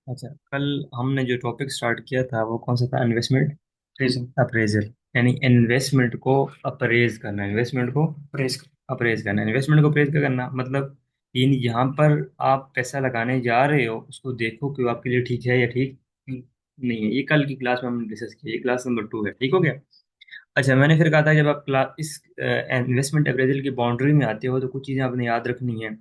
अच्छा, कल हमने जो टॉपिक स्टार्ट किया था वो कौन सा था? Investment appraisal. यानी इन्वेस्टमेंट को अप्रेज करना, इन्वेस्टमेंट को अप्रेज करना, इन्वेस्टमेंट को अप्रेज करना मतलब इन यहाँ पर आप पैसा लगाने जा रहे हो, उसको देखो कि वो आपके लिए ठीक है या ठीक नहीं है। ये कल की क्लास में हमने डिस्कस किया, ये क्लास नंबर 2 है, ठीक हो गया। अच्छा, मैंने फिर कहा था जब आप क्लास इस इन्वेस्टमेंट अप्रेजल की बाउंड्री में आते हो तो कुछ चीज़ें आपने याद रखनी है।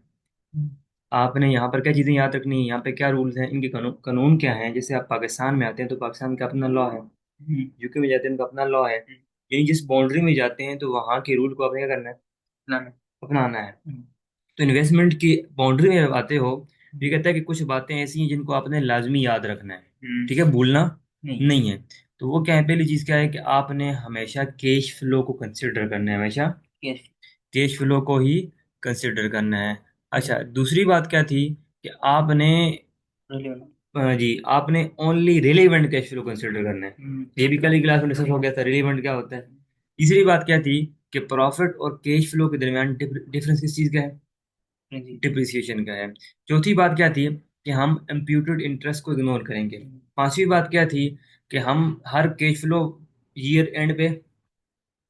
आपने यहाँ पर क्या चीज़ें याद रखनी है, यहाँ पे क्या रूल्स हैं, इनके कानून कानून क्या हैं। जैसे आप पाकिस्तान में आते हैं तो पाकिस्तान का अपना लॉ है, यूके में जाते हैं तो अपना लॉ है। यानी जिस बाउंड्री में जाते हैं तो वहाँ के रूल को आपने क्या करना है? अपनाना है। तो इन्वेस्टमेंट की बाउंड्री में जब आते हो तो ये कहता है कि कुछ बातें ऐसी हैं जिनको आपने लाजमी याद रखना है, ठीक है, भूलना नहीं है। तो वो क्या है, पहली चीज़ क्या है कि आपने हमेशा कैश फ्लो को कंसिडर करना है, हमेशा कैश फ्लो को ही कंसिडर करना है। अच्छा, दूसरी बात क्या थी कि आपने जी आपने only relevant cash flow consider करना है। ये भी कल की क्लास में डिस्कस हो गया था, रिलेवेंट क्या होता है। तीसरी बात क्या थी कि प्रॉफिट और कैश फ्लो के दरमियान डिफरेंस किस चीज़ का है? डिप्रिसिएशन का है। चौथी बात क्या थी कि हम इम्प्यूटेड इंटरेस्ट को इग्नोर करेंगे। पांचवी बात क्या थी कि हम हर कैश फ्लो ईयर एंड पे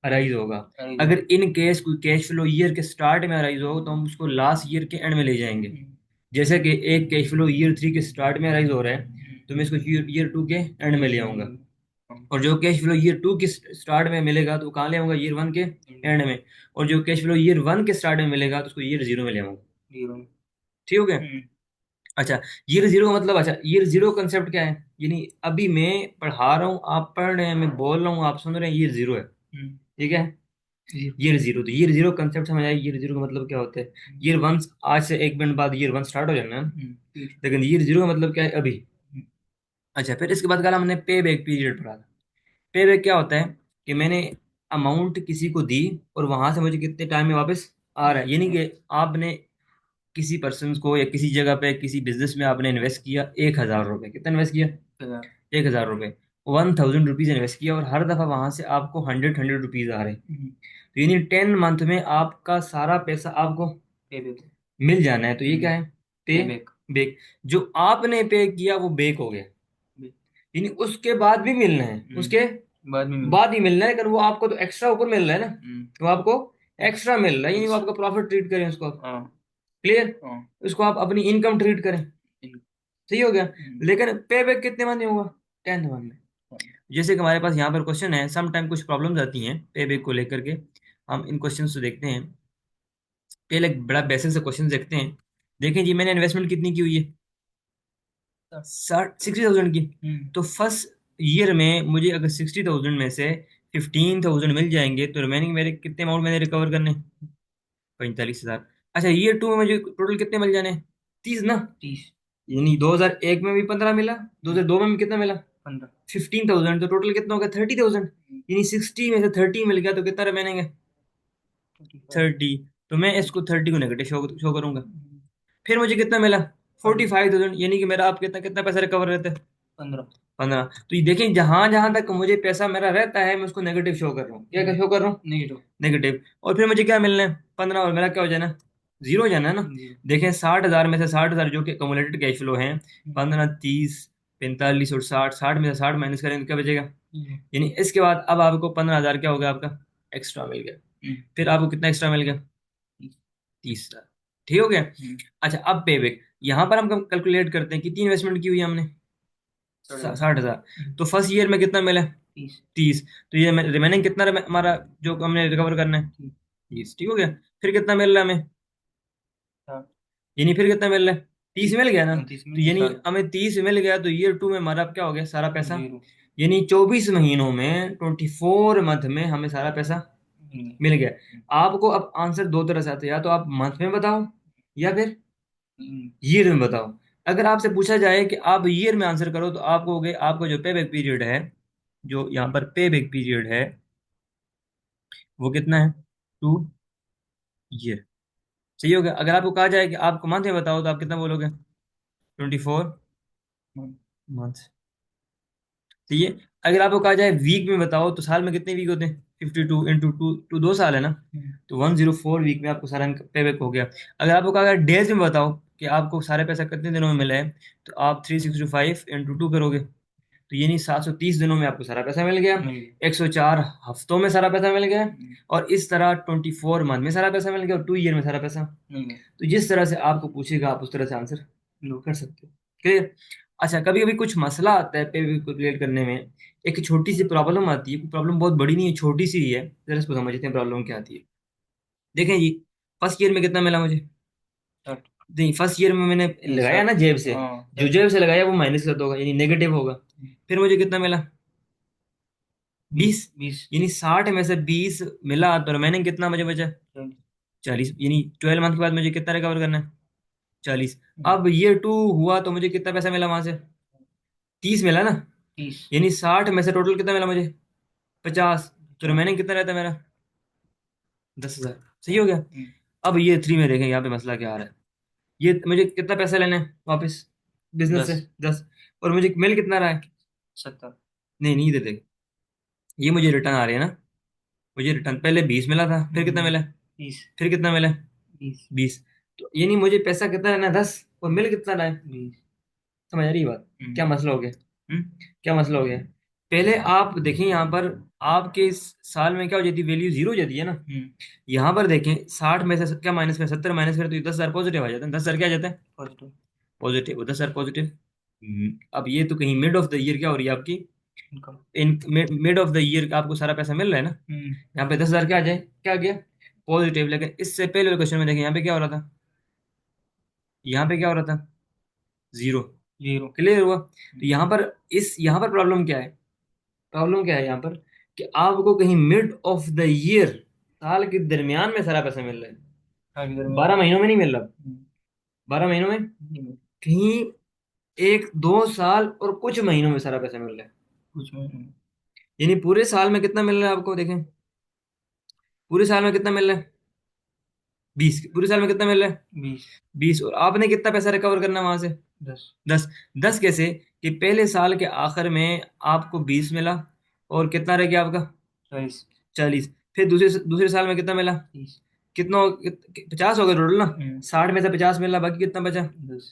अराइज होगा। अगर इन केस कोई कैश फ्लो ईयर के स्टार्ट में अराइज हो तो हम उसको लास्ट ईयर के एंड में ले जाएंगे। जैसे कि एक कैश फ्लो ईयर 3 के स्टार्ट में अराइज हो रहा है तो मैं इसको ईयर 2 के एंड में ले आऊंगा। और जो कैश फ्लो ईयर 2 के स्टार्ट में मिलेगा तो कहाँ ले आऊंगा? ईयर 1 के एंड में। और जो कैश फ्लो ईयर 1 के स्टार्ट में मिलेगा तो उसको ईयर 0 में ले आऊंगा। ठीक हो गया। अच्छा, ईयर 0 का मतलब, अच्छा ईयर 0 कंसेप्ट क्या है? यानी अभी मैं पढ़ा रहा हूँ, आप पढ़ रहे हैं, मैं बोल रहा हूँ, आप सुन रहे हैं, ईयर 0 है, ठीक है। ईयर 0, तो ईयर 0 कंसेप्ट समझ आया। ईयर 0 का मतलब क्या होता है? ईयर 1 आज से 1 मिनट बाद ईयर 1 स्टार्ट हो जाना है, लेकिन ईयर 0 का मतलब क्या है? अभी। अच्छा, फिर इसके बाद कल हमने पे बैक पीरियड पढ़ा था। पे बैक क्या होता है कि मैंने अमाउंट किसी को दी और वहां से मुझे कितने टाइम में वापस आ रहा है। यानी कि आपने किसी पर्सन को या किसी जगह पे किसी बिजनेस में आपने इन्वेस्ट किया 1,000 रुपये। कितना इन्वेस्ट किया? 1,000 रुपये। 1,000 रुपीज इन्वेस्ट किया और हर दफा वहां से आपको 100 100 रुपीज आ रहे हैं। तो यानी 10 मंथ में आपका सारा पैसा आपको मिल जाना है। तो ये क्या है? पे बैक। जो आपने पे किया वो बैक हो गया, यानी उसके बाद भी मिलना है, उसके बाद ही मिलना है। अगर वो आपको तो एक्स्ट्रा ऊपर मिल रहा है ना, तो आपको एक्स्ट्रा मिल रहा है, यानी वो आपका प्रॉफिट ट्रीट करें उसको। क्लियर? उसको आप अपनी इनकम ट्रीट करें। सही हो गया। लेकिन पे बैक कितने मंथ में होगा? 10th मंथ में। जैसे कि हमारे पास यहाँ पर क्वेश्चन है, सम टाइम कुछ प्रॉब्लम्स आती हैं पे बैक को लेकर के। हम इन क्वेश्चंस को देखते हैं। पहले एक बड़ा बेसिक से क्वेश्चन देखते हैं। देखें जी, मैंने इन्वेस्टमेंट कितनी की हुई है? 60,000 की। तो फर्स्ट ईयर में मुझे अगर 60,000 में से 15,000 मिल जाएंगे तो रिमेनिंग मेरे कितने अमाउंट मैंने रिकवर करने? 45,000। अच्छा, ईयर 2 में मुझे टोटल कितने मिल जाने? 30 ना। यानी 2001 में भी 15 मिला, 2002 में भी कितना मिला? 15,000। तो टोटल कितना हो गया? 30,000। यानी 60 में से 30 मिल गया तो कितना रिमेनिंग है? 30। तो मैं इसको 30 को नेगेटिव शो करूंगा। फिर मुझे कितना मिला? 45,000। यानी कि मेरा आप कितना कितना पैसा रिकवर रहता है? 15। तो ये देखें, जहां जहां तक मुझे पैसा मेरा रहता है मैं उसको नेगेटिव शो कर रहा हूँ। क्या शो कर रहा हूँ? नेगेटिव। और फिर मुझे क्या मिलना है? 15। और मेरा क्या हो जाना? जीरो हो जाना है ना। देखें, 60,000 में से 60,000 जो कि कमुलेटेड कैश फ्लो है, 15, 30, 45 और 60, 60 में से 60 माइनस करेंगे तो क्या बचेगा? यानी इसके बाद अब आपको 15,000 क्या हो गया? आपका एक्स्ट्रा मिल गया। फिर आपको कितना एक्स्ट्रा मिल गया? 30,000। ठीक हो गया। अच्छा, अब पे बैक यहाँ पर हम कैलकुलेट करते हैं कितनी इन्वेस्टमेंट की हुई है हमने? 60,000। तो फर्स्ट ईयर में कितना मिला? 30। तो ये रिमेनिंग कितना हमारा जो हमने रिकवर करना है? 30। ठीक हो गया। फिर कितना मिल रहा है हमें? यानी फिर कितना मिल रहा है? 30 मिल गया ना। तो यानी हमें 30 मिल गया तो ईयर 2 में हमारा अब क्या हो गया? सारा पैसा, यानी 24 महीनों में, 24 मंथ में हमें सारा पैसा मिल गया। आपको अब आंसर दो तरह से आते हैं, या तो आप मंथ में बताओ या फिर ईयर में बताओ। अगर आपसे पूछा जाए कि आप ईयर में आंसर करो तो आप कहोगे आपको जो पे बैक पीरियड है, जो यहाँ पर पे बैक पीरियड है वो कितना है? 2 ईयर। सही हो गया। अगर आपको कहा जाए कि आपको मंथ में बताओ तो आप कितना बोलोगे? 24 मंथ। तो ये, अगर आपको कहा जाए वीक में बताओ तो साल में कितने वीक होते हैं? 52 इंटू 2, 2 साल है ना। तो 104 वीक में आपको सारा पे बैक हो गया। अगर आपको कहा जाए डेज में बताओ कि आपको सारे पैसा कितने दिनों में मिला है, तो आप 365 × 2 करोगे, तो ये नहीं 730 दिनों में आपको सारा पैसा मिल गया, 104 हफ्तों में सारा पैसा मिल गया, और इस तरह 24 मंथ में सारा पैसा मिल गया, और 2 ईयर में सारा पैसा। तो जिस तरह से आपको पूछेगा आप उस तरह से आंसर कर सकते हो। क्लियर? अच्छा, कभी कभी कुछ मसला आता है पे कैलकुलेट करने में, एक छोटी सी प्रॉब्लम आती है, प्रॉब्लम बहुत बड़ी नहीं है, छोटी सी ही है, जरा इसको समझते हैं प्रॉब्लम क्या आती है। देखें जी, फर्स्ट ईयर में कितना मिला मुझे? नहीं, फर्स्ट ईयर में मैंने लगाया ना जेब से, जो जेब से लगाया वो माइनस कर होगा, यानी नेगेटिव होगा। फिर मुझे कितना मिला? 20। यानी 60 में से 20 मिला, तो रिमेनिंग कितना मुझे बचा? 40। यानी 12 मंथ के बाद मुझे कितना रिकवर करना है? 40। अब ईयर 2 हुआ तो मुझे कितना पैसा मिला वहां से? 30 मिला ना। यानी 60 में से टोटल कितना मिला मुझे? 50। तो रिमेनिंग कितना रहता है मेरा? 10,000। सही हो गया। अब ईयर 3 में देखें यहाँ पे मसला क्या आ रहा है। ये मुझे कितना पैसा लेना है वापस बिजनेस से? 10। और मुझे मिल कितना रहा है? 70। नहीं नहीं, दे देगा, ये मुझे रिटर्न आ रहे हैं ना। मुझे रिटर्न पहले 20 मिला था, फिर कितना मिला? 20। फिर कितना मिला? 20। तो यानी मुझे पैसा कितना लेना है? 10। और मिल कितना रहा है? 20। समझ आ रही है बात? क्या मसला हो गया? क्या मसला हो गया? पहले आप देखें यहाँ पर, आपके इस साल में क्या हो जाती है? वैल्यू जीरो हो जाती है ना। यहाँ पर देखें 60 में से क्या माइनस में? 70 माइनस करें तो ये 10,000 पॉजिटिव आ जाता है। 10,000 क्या आ जाता है? पॉजिटिव। Positive, 10,000 positive. अब ये तो कहीं मिड ऑफ द ईयर क्या हो रही है आपकी? In mid of the year आपको सारा पैसा मिल रहा है ना। यहाँ पे 10,000 क्या आ जाए? क्या आ गया? पॉजिटिव। लेकिन इससे पहले क्वेश्चन में देखें, यहाँ पे क्या हो रहा था? यहाँ पे क्या हो रहा था? जीरो। क्लियर हुआ? तो यहाँ पर यहाँ पर प्रॉब्लम क्या है? प्रॉब्लम क्या है यहाँ पर? कि आपको कहीं मिड ऑफ द ईयर, साल के दरमियान में सारा पैसा मिल रहा है, 12 महीनों में नहीं मिल रहा। 12 महीनों में कहीं 1 2 साल और कुछ महीनों में सारा पैसा मिल रहा है। यानी पूरे साल में कितना मिल रहा है आपको? देखें पूरे साल में कितना मिल रहा है? 20। पूरे साल में कितना मिल रहा है? 20। और आपने कितना पैसा रिकवर करना है वहां से? 10। 10 कैसे? कि पहले साल के आखिर में आपको 20 मिला, और कितना रह गया आपका? 40। फिर दूसरे दूसरे साल में कितना मिला? 30। कितना 50 हो गया टोटल ना। 60 में से 50 मिला, बाकी कितना बचा?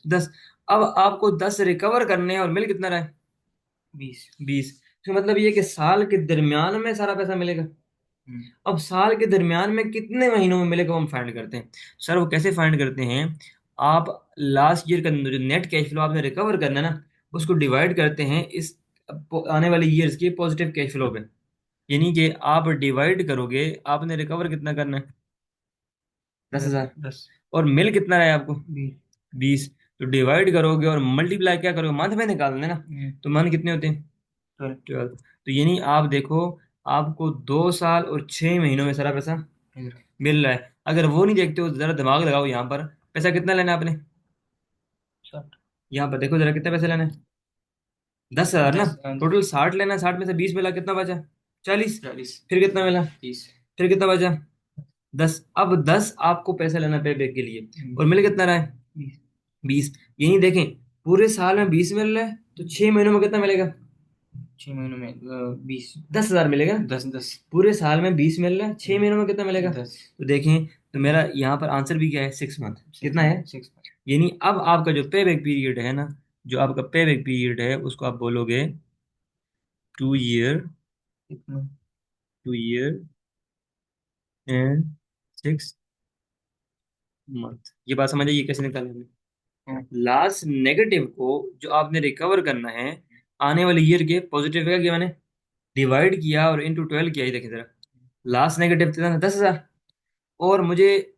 10। अब आपको 10 रिकवर करने हैं, और मिल कितना रहा है? 20। तो मतलब ये कि साल के दरमियान में सारा पैसा मिलेगा। अब साल के दरमियान में कितने महीनों में मिलेगा वो हम फाइंड करते हैं। सर वो कैसे फाइंड करते हैं? आप लास्ट ईयर का जो नेट कैश फ्लो आपने रिकवर करना है ना, उसको डिवाइड करते हैं इस आने वाले ईयर्स के पॉजिटिव कैश फ्लो पे। यानी कि आप डिवाइड करोगे, आपने रिकवर कितना करना है? 10,000। और मिल कितना है आपको? 20। तो डिवाइड करोगे और मल्टीप्लाई क्या करोगे? मंथ में निकालना है ना। तो मंथ कितने होते हैं? 12। तो यानी आप देखो, आपको 2 साल और 6 महीनों में सारा पैसा मिल रहा है। अगर वो नहीं देखते हो तो जरा दिमाग लगाओ, यहाँ पर पैसा कितना लेना है आपने? यहाँ पर देखो जरा, कितना पैसा लेना है? 10,000 ना। टोटल 60 लेना है, 60 में से 20 मिला, कितना बचा? 40। फिर कितना मिला? 30। फिर कितना बचा? 10। अब 10 आपको पैसा लेना पे बैक के लिए, और मिल कितना रहा है? 20। यही देखें, पूरे साल में 20 मिल रहा है, तो 6 महीनों में कितना मिलेगा? 10,000 मिलेगा। 10 पूरे साल में 20 मिल रहा है, 6 महीनों में कितना मिलेगा? 10। तो देखें, तो मेरा यहाँ पर आंसर भी क्या है? 6 मंथ। कितना है? 6 मंथ। यानी अब आपका जो पे बैक पीरियड है ना, जो आपका पे बैक पीरियड है, उसको आप बोलोगे 2 ईयर, 2 ईयर एंड 6 मंथ। ये बात समझ आइए कैसे निकालेंगे? लास्ट नेगेटिव को जो आपने रिकवर करना है आने वाले ईयर के पॉजिटिव का, क्या मैंने डिवाइड किया और इनटू 12 किया। ये देखिए जरा, लास्ट नेगेटिव कितना था? 10,000। और मुझे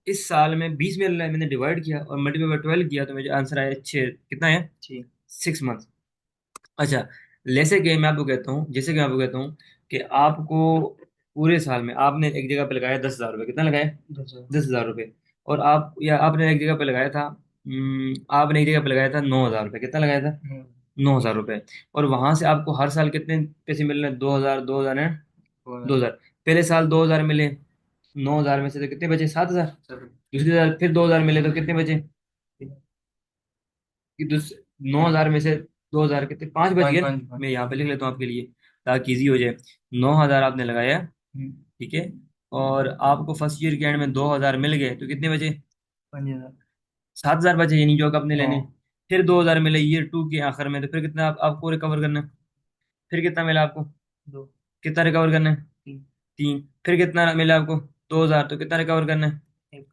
इस साल में 20 मिल रहा है, मैंने डिवाइड किया और मल्टीप्लाई बाय 12 किया, तो मुझे आंसर आया 6। कितना है? 6 मंथ। अच्छा, जैसे कि मैं आपको कहता हूँ कि आपको पूरे साल में आपने एक जगह पे लगाया 10,000 रुपये। कितना लगाया? 10,000 रुपये। और आप या आपने एक जगह पे लगाया था, आपने एक जगह पे लगाया था 9,000 रुपये। कितना लगाया था? 9,000 रुपये। और वहां से आपको हर साल कितने पैसे मिल रहे हैं? 2,000, 2,000 है, 2,000। पहले साल 2,000 मिले, 9,000 में से तो कितने बचे? 7,000। दूसरी साल फिर 2,000 मिले, तो कितने बचे? कि 9,000 में से 2,000 कितने? 5 बच गए। मैं यहाँ पे लिख लेता हूँ आपके लिए ताकि इजी हो जाए। 9,000 आपने लगाया, ठीक है, और आपको फर्स्ट ईयर के एंड में 2,000 मिल गए, तो कितने बचे? 5,000। 7,000 बचे यानी जो आपने लेने। हाँ। फिर 2,000 मिले ईयर टू के आखिर में, तो फिर कितना आपको रिकवर करना है? फिर कितना मिला आपको? दो। कितना रिकवर करना है? तीन। 3। फिर कितना मिला आपको? 2,000, तो कितना रिकवर करना है? एक।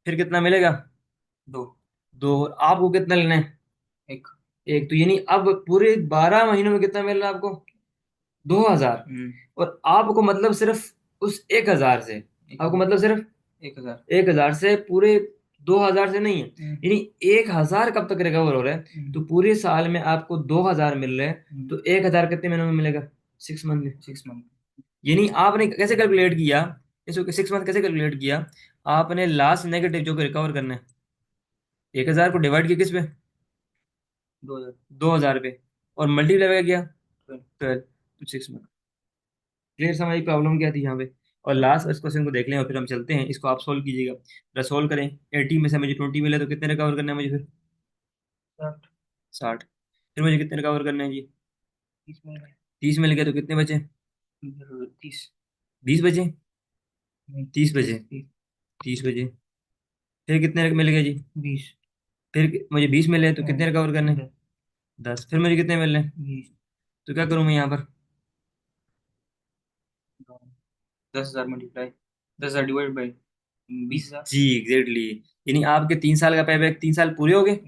फिर कितना मिलेगा? दो। 2। आपको कितना लेना है? एक। 1। तो यानी अब पूरे 12 महीनों में कितना मिल रहा है आपको? 2,000। और आपको मतलब सिर्फ उस 1,000 से, आपको मतलब सिर्फ 1,000। 1,000 से पूरे 2,000 से नहीं है, यानी 1,000 कब तक रिकवर हो रहा है? तो पूरे साल में आपको 2,000 मिल रहे हैं, तो 1,000 कितने महीनों में मिलेगा? 6 मंथ में। 6 मंथ। यानी आपने कैसे कैलकुलेट किया इसको? 6 मंथ कैसे कैलकुलेट किया? आपने लास्ट नेगेटिव जो रिकवर करना है, 1,000 को डिवाइड किया किस पे? 2,000। 2,000 पे, और मल्टीप्लाई किया 12। 12। तो 6 मंथ। क्लियर? समझ प्रॉब्लम क्या थी यहाँ पे? और लास्ट इस क्वेश्चन को देख लें और फिर हम चलते हैं, इसको आप सोल्व कीजिएगा, जरा सोल्व करें। 80 में से मुझे 20 मिले तो कितने रिकवर करना है मुझे फिर? 60। 60। फिर मुझे कितने रिकवर करना है जी? 30 में है। 30 मिल गए तो कितने बचे? फिर 30। 20 बचे। नहीं। 30 बचे। 30। 30 बचे। फिर कितने मिल गए जी? 20। फिर मुझे 20 मिले तो हाँ। कितने रिकवर करने हैं? 10। 10। फिर मुझे कितने मिलने हैं? 20। तो क्या करूँ मैं यहाँ पर? 10,000 मल्टीप्लाई, 10,000 डिवाइड बाई 20,000। जी एग्जैक्टली। यानी आपके 3 साल का पे बैक 3 साल पूरे हो गए,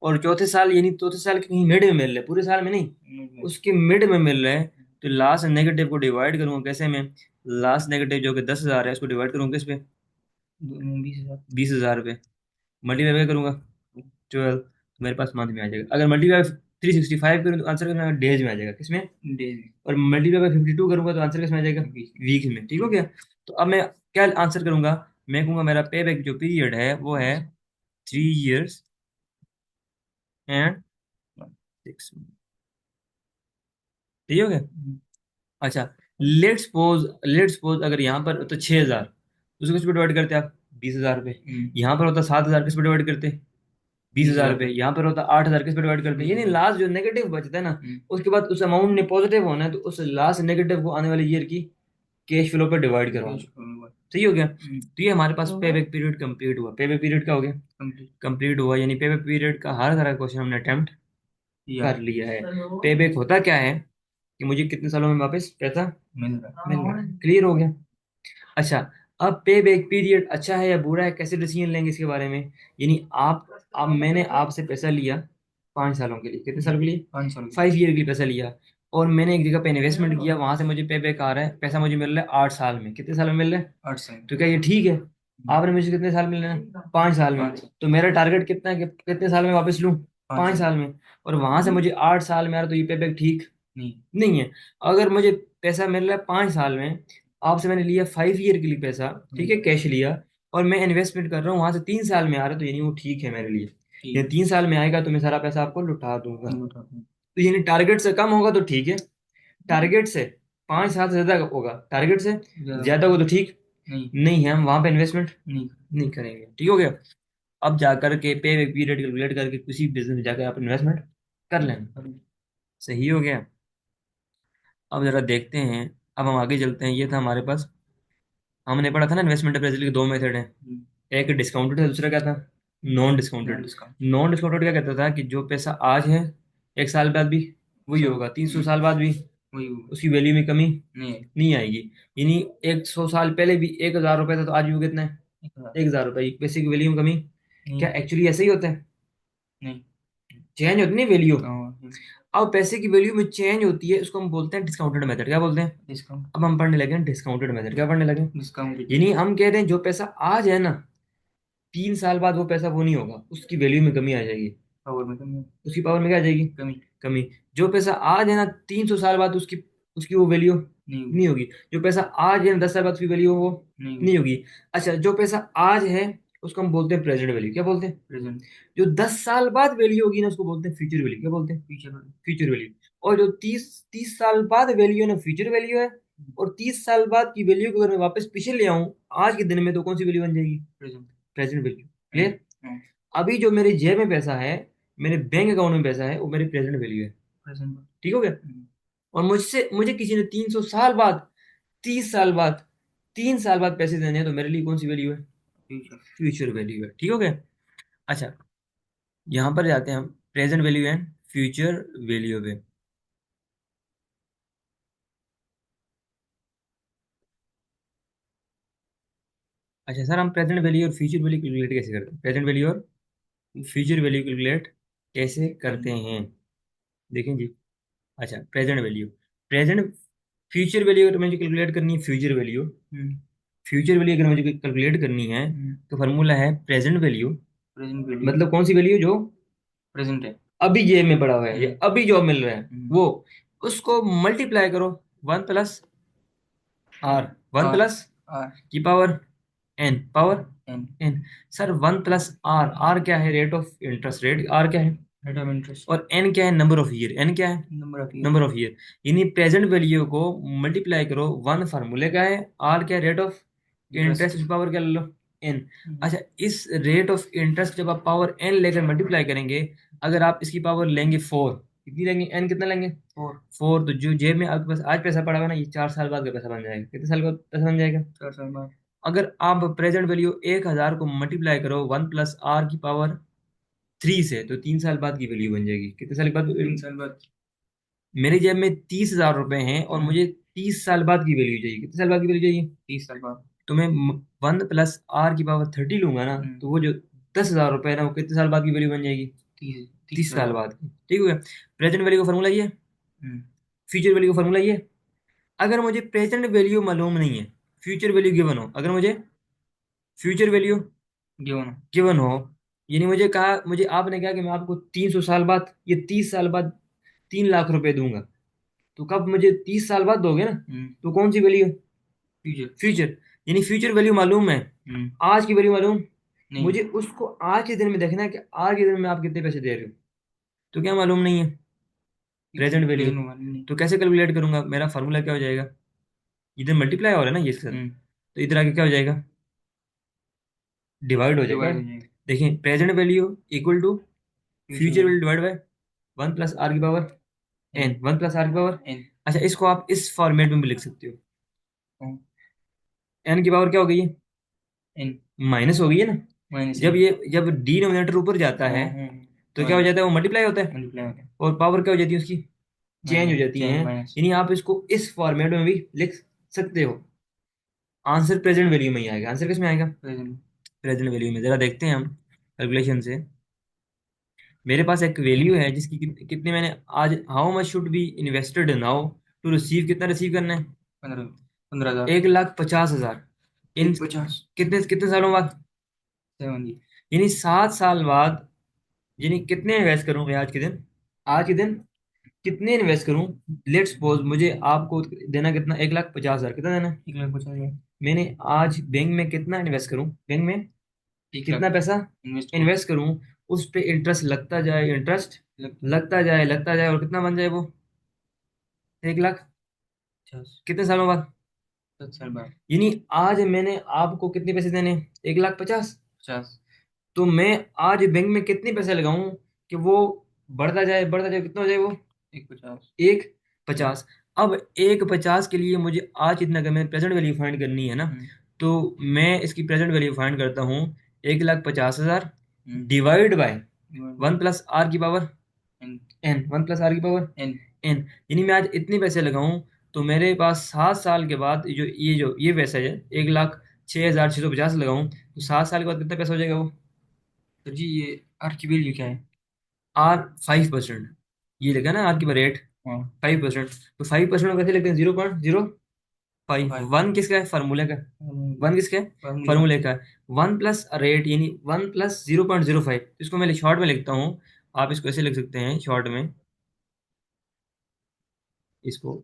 और चौथे साल यानी चौथे साल के कहीं मिड में मिल रहे हैं, पूरे साल में नहीं, उसके मिड में मिल रहे हैं। तो लास्ट नेगेटिव को डिवाइड करूंगा कैसे में? लास्ट नेगेटिव जो कि 10,000 है उसको डिवाइड करूंगा किस पे? 20,000। 20,000 पे। मल्टीप्लाई करूंगा 12। मेरे पास मंथ में आ जाएगा। अगर मल्टीप्लाई 365 करूँ तो आंसर किसमें? डेज में आ जाएगा। किसमें? डेज। और मल्टीप्लाई बाय 52 करूंगा तो आंसर किसमें आ जाएगा? वीक। वीक में। ठीक हो गया? तो अब मैं क्या आंसर करूंगा? मैं कहूंगा मेरा पे बैक जो पीरियड है वो है 3 years एंड 6 months। ठीक हो गया? अच्छा, लेट्स सपोज अगर यहाँ पर तो 6,000, उसको किस पे डिवाइड करते आप? 20,000 पे। यहाँ पर होता 7,000, किस पे डिवाइड करते? 20,000 पे। यहाँ पर होता 8,000, किस पे डिवाइड करते हैं? यानी लास्ट जो नेगेटिव बचता है ना, उसके बाद उस अमाउंट ने पॉजिटिव होना है, तो उस लास्ट नेगेटिव को आने वाले ईयर की कैश फ्लो पे डिवाइड करवा दो। सही हो गया? तो ये हमारे पास पे बैक पीरियड कंप्लीट हुआ। पे बैक पीरियड क्या हो गया? कंप्लीट। कंप्लीट हुआ, यानी पे बैक पीरियड का हर तरह का क्वेश्चन हमने अटेम्प्ट या कर लिया है। पे बैक होता क्या है कि मुझे कितने सालों में वापस पैसा मिल रहा मिल रहा है। क्लियर हो गया? अच्छा, अब पे बैक पीरियड अच्छा है या बुरा है, कैसे डिसीजन लेंगे इसके बारे में? यानी आप, अब मैंने आपसे पैसा लिया 5 सालों के लिए। कितने सालों के लिए? 5 साल। 5 ईयर के लिए पैसा लिया, और मैंने एक जगह पे इन्वेस्टमेंट किया, वहां से मुझे पे बैक आ रहा है, पैसा मुझे मिल रहा है 8 साल में। कितने साल में मिल रहा है? 8 साल। तो क्या ये ठीक है? आपने मुझे कितने साल मिलना है? 5 साल में। 5 साल। तो मेरा टारगेट कितना है कि कितने साल में वापस लूं? 5 पाँच साल। साल में। और वहां से मुझे 8 साल में आ रहा, तो ये पे बैक ठीक नहीं। नहीं है। अगर मुझे पैसा मिल रहा है 5 साल में, आपसे मैंने लिया 5 ईयर के लिए पैसा, ठीक है, कैश लिया, और मैं इन्वेस्टमेंट कर रहा हूँ वहां से 3 साल में आ रहा है, तो यानी वो ठीक है मेरे लिए। ये 3 साल में आएगा तो मैं सारा पैसा आपको लुटा दूंगा। तो यानी टारगेट से कम होगा तो ठीक है, टारगेट से 5 साल से ज्यादा होगा, टारगेट से ज्यादा होगा तो ठीक नहीं। नहीं है, हम वहां पे इन्वेस्टमेंट नहीं। नहीं करेंगे। ठीक हो गया? अब जाकर के पे पीरियड कैलकुलेट करके किसी बिजनेस में जाकर आप इन्वेस्टमेंट कर लेना। सही हो गया? अब जरा देखते हैं, अब हम आगे चलते हैं। ये था हमारे पास, हमने पढ़ा था ना इन्वेस्टमेंट अप्रेजल के 2 मेथड हैं, एक डिस्काउंटेड है, दूसरा क्या था? Non discounted. Discount. Non discounted क्या कहता था कि जो पैसा आज है 1 साल बाद भी वही होगा, 300 साल बाद भी वही होगा। उसकी वैल्यू में कमी नहीं है। नहीं आएगी। यानी 100 साल पहले भी 1,000 रुपये था, तो आज भी वो कितना है? 1,000। 1,000 रुपये। पैसे की वैल्यू में कमी। नहीं। क्या एक्चुअली ऐसा ही होता है? नहीं। चेंज होती नहीं वैल्यू। हाँ। अब पैसे की वैल्यू में चेंज होती है, उसको हम बोलते हैं डिस्काउंटेड मेथड। क्या बोलते हैं? डिस्काउंट। अब हम पढ़ने लगे हैं डिस्काउंटेड मेथड। क्या पढ़ने लगे? डिस्काउंट। यानी हम कह रहे हैं जो पैसा आज है ना, 3 साल बाद वो पैसा वो नहीं होगा, उसकी वैल्यू में कमी आ जाएगी। पावर में कमी। उसकी पावर में क्या आ जाएगी? कमी। कमी। जो पैसा आज है ना, 300 साल बाद उसकी उसकी वो वैल्यू नहीं होगी। नहीं होगी। जो पैसा आज है ना, 10 साल बाद उसकी वैल्यू वो नहीं होगी। नहीं होगी। अच्छा, जो पैसा आज है उसको हम बोलते हैं प्रेजेंट वैल्यू। क्या बोलते हैं? प्रेजेंट। जो 10 साल बाद वैल्यू होगी ना, उसको बोलते हैं फ्यूचर वैल्यू। क्या बोलते हैं? फ्यूचर। Future value. और जो तीस तीस साल बाद वैल्यू है ना, फ्यूचर वैल्यू है। और 30 साल बाद की वैल्यू को अगर मैं वापस पीछे ले आऊं आज के दिन में, तो कौन सी वैल्यू बन जाएगी? प्रेजेंट। Present value. क्लियर? अभी जो मेरे जेब में पैसा है, मेरे बैंक अकाउंट में पैसा है, वो मेरी प्रेजेंट वैल्यू है। प्रेजेंट। ठीक हो गया? और मुझे किसी ने 300 साल बाद, 30 साल बाद, 3 साल बाद पैसे देने हैं, तो मेरे लिए कौन सी वैल्यू है? फ्यूचर। फ्यूचर वैल्यू है। ठीक हो गया? अच्छा, यहाँ पर जाते हैं हम present value and future value पे। अच्छा सर, हम प्रेजेंट वैल्यू और फ्यूचर वैल्यू कैलकुलेट कैसे करते हैं? प्रेजेंट वैल्यू और फ्यूचर वैल्यू कैलकुलेट कैसे करते हैं, देखें जी। अच्छा, present value, present, future value अगर मुझे कैलकुलेट करनी है, फ्यूचर वैल्यू, फ्यूचर वैल्यू अगर मुझे कैलकुलेट करनी है, तो फार्मूला है प्रेजेंट वैल्यू, प्रेजेंट वैल्यू मतलब कौन सी वैल्यू जो प्रेजेंट है। अभी जेब में पड़ा हुआ है या अभी जॉब मिल रहा है, हम्म। वो, उसको मल्टीप्लाई करो one plus R, one R. Plus R. की power N, power N. N. Sir one plus R, R क्या है? Rate of interest, rate R क्या है? Rate of interest. और एन क्या है? नंबर ऑफ ईयर, एन क्या है? Number of year. Number of year. यानी प्रेजेंट वैल्यू को मल्टीप्लाई करो वन, फार्मूले का है, आर क्या है? Rate of interest. Interest power क्या ले लो? एन। अच्छा, इस रेट ऑफ इंटरेस्ट जब आप पावर एन लेकर मल्टीप्लाई करेंगे, अगर आप इसकी पावर लेंगे फोर, कितनी लेंगे? एन कितना लेंगे? फोर। फोर। तो जो जेब में आपके पास आज पैसा पड़ा हुआ है ना, ये 4 साल बाद का पैसा बन जाएगा। कितने साल बाद पैसा बन जाएगा? 4 साल बाद। अगर आप प्रेजेंट वैल्यू 1,000 को मल्टीप्लाई करो वन प्लस आर की पावर थ्री से, तो 3 साल बाद की वैल्यू बन जाएगी। कितने साल बाद? 3 साल बाद। मेरे जेब में 30,000 रुपए हैं और मुझे 30 साल बाद की वैल्यू चाहिए। कितने साल बाद की वैल्यू चाहिए? 30 साल बाद। तो मैं वन प्लस आर की पावर 30 लूंगा ना, तो वो जो 10,000 रुपए है ना, वो कितने साल बाद की वैल्यू बन जाएगी? तीस तीस तीस साल साल बाद। बाद की। ठीक हो गया। प्रेजेंट वैल्यू का फॉर्मूला ये है, हम्म। फ्यूचर वैल्यू का फॉर्मूला ये है। अगर मुझे प्रेजेंट वैल्यू मालूम नहीं है, फ्यूचर वैल्यू गिवन हो, अगर मुझे फ्यूचर वैल्यू गिवन। गिवन हो, यानी मुझे कहा, मुझे आपने कहा कि मैं आपको 300 साल बाद, ये 30 साल बाद 3 लाख रुपए दूंगा, तो कब मुझे 30 साल बाद दोगे ना, तो कौन सी वैल्यू? फ्यूचर। फ्यूचर। यानी फ्यूचर वैल्यू मालूम है, हम्म। आज की वैल्यू मालूम, नहीं। मुझे उसको आज के दिन में देखना है कि आज के दिन में आप कितने पैसे दे रहे हो, तो क्या मालूम नहीं है? Present value. प्रेजेंट वाली नहीं। तो कैसे कैलकुलेट करूंगा? मेरा फार्मूला क्या हो जाएगा? इधर मल्टीप्लाई हो रहा है ना ये इसके साथ, हम्म। तो इधर आके क्या हो जाएगा? डिवाइड हो जाएगा। डिवाइड हो जाएगा। देखिए, present value equal to future future value. Value divide by one plus R की power N. N, one plus R की पावर। एन। अच्छा, इसको आप इस फॉर्मेट में भी लिख सकते हो। एन की पावर क्या हो गई है? एन माइनस हो गई है ना। माइनस जब एन। ये, जब डिनोमिनेटर ऊपर जाता है, तो क्या हो जाता है? वो मल्टीप्लाई होता है, मल्टीप्लाई होता है। और पावर क्या हो जाती है उसकी? चेंज हो माइनस जाती है। Change minus. यानी आप इसको इस फॉर्मेट में भी लिख सकते हो। आंसर प्रेजेंट वैल्यू में ही आएगा। आंसर किस में आएगा? प्रेजेंट। प्रेजेंट वैल्यू में। जरा देखते हैं हम कैलकुलेशन से। मेरे पास एक वैल्यू है जिसकी कितने मैंने आज, how much should be invested now to receive, कितना रिसीव करना है? 15,000। 1,50,000 इन 150। कितने कितने सालों बाद? 7 जी। यानी 7 साल बाद। यानी कितने इन्वेस्ट करूं मैं आज के दिन? आज के दिन कितने इन्वेस्ट करूं? लेट्स सपोज मुझे आपको देना कितना? 1,50,000 कितना देना है? 1,50,000। मैंने आज बैंक में कितना इन्वेस्ट करूं? बैंक में 1 लाख कितना पैसा इन्वेस्ट करो। इन्वेस्ट करूं? उस पे इंटरेस्ट लगता जाए, इंटरेस्ट लगता है लगता जाए, लगता जाए, और कितना बन जाए वो? 1 लाख। 50। कितने सालों बाद? 7 साल बाद। यानी आज मैंने आपको कितने पैसे देने? 1,50,000। 50। तो मैं आज बैंक में कितने पैसे लगाऊं कि वो बढ़ता जाए, बढ़ता जाए, कितना हो जाए वो? 150। 1,50। अब 1,50 के लिए मुझे आज इतना, अगर मैंने प्रेजेंट वैल्यू फाइंड करनी है ना, तो मैं इसकी प्रेजेंट वैल्यू फाइंड करता हूँ 1,50,000 divide by one plus R की power N. N, one plus R की पावर एन। एन। यानी मैं आज इतने पैसे लगाऊं, तो मेरे पास 7 साल के बाद जो ये पैसा है, 1,06,650 लगाऊं, तो 7 साल के बाद कितना पैसा हो जाएगा वो? सर जी ये आर की वैल्यू क्या है? आर 5%। ये लगा ना आर की रेट हाँ। 5%। तो 5% कैसे लिखते हैं? 0.05। फाइव। वन किसका है? फार्मूले का। वन किसका है? फार्मूले का। फार्मूले का है। वन प्लस रेट यानी वन प्लस 0.05, इसको मैं शॉर्ट में लिखता हूँ। आप इसको ऐसे लिख सकते हैं शॉर्ट में, इसको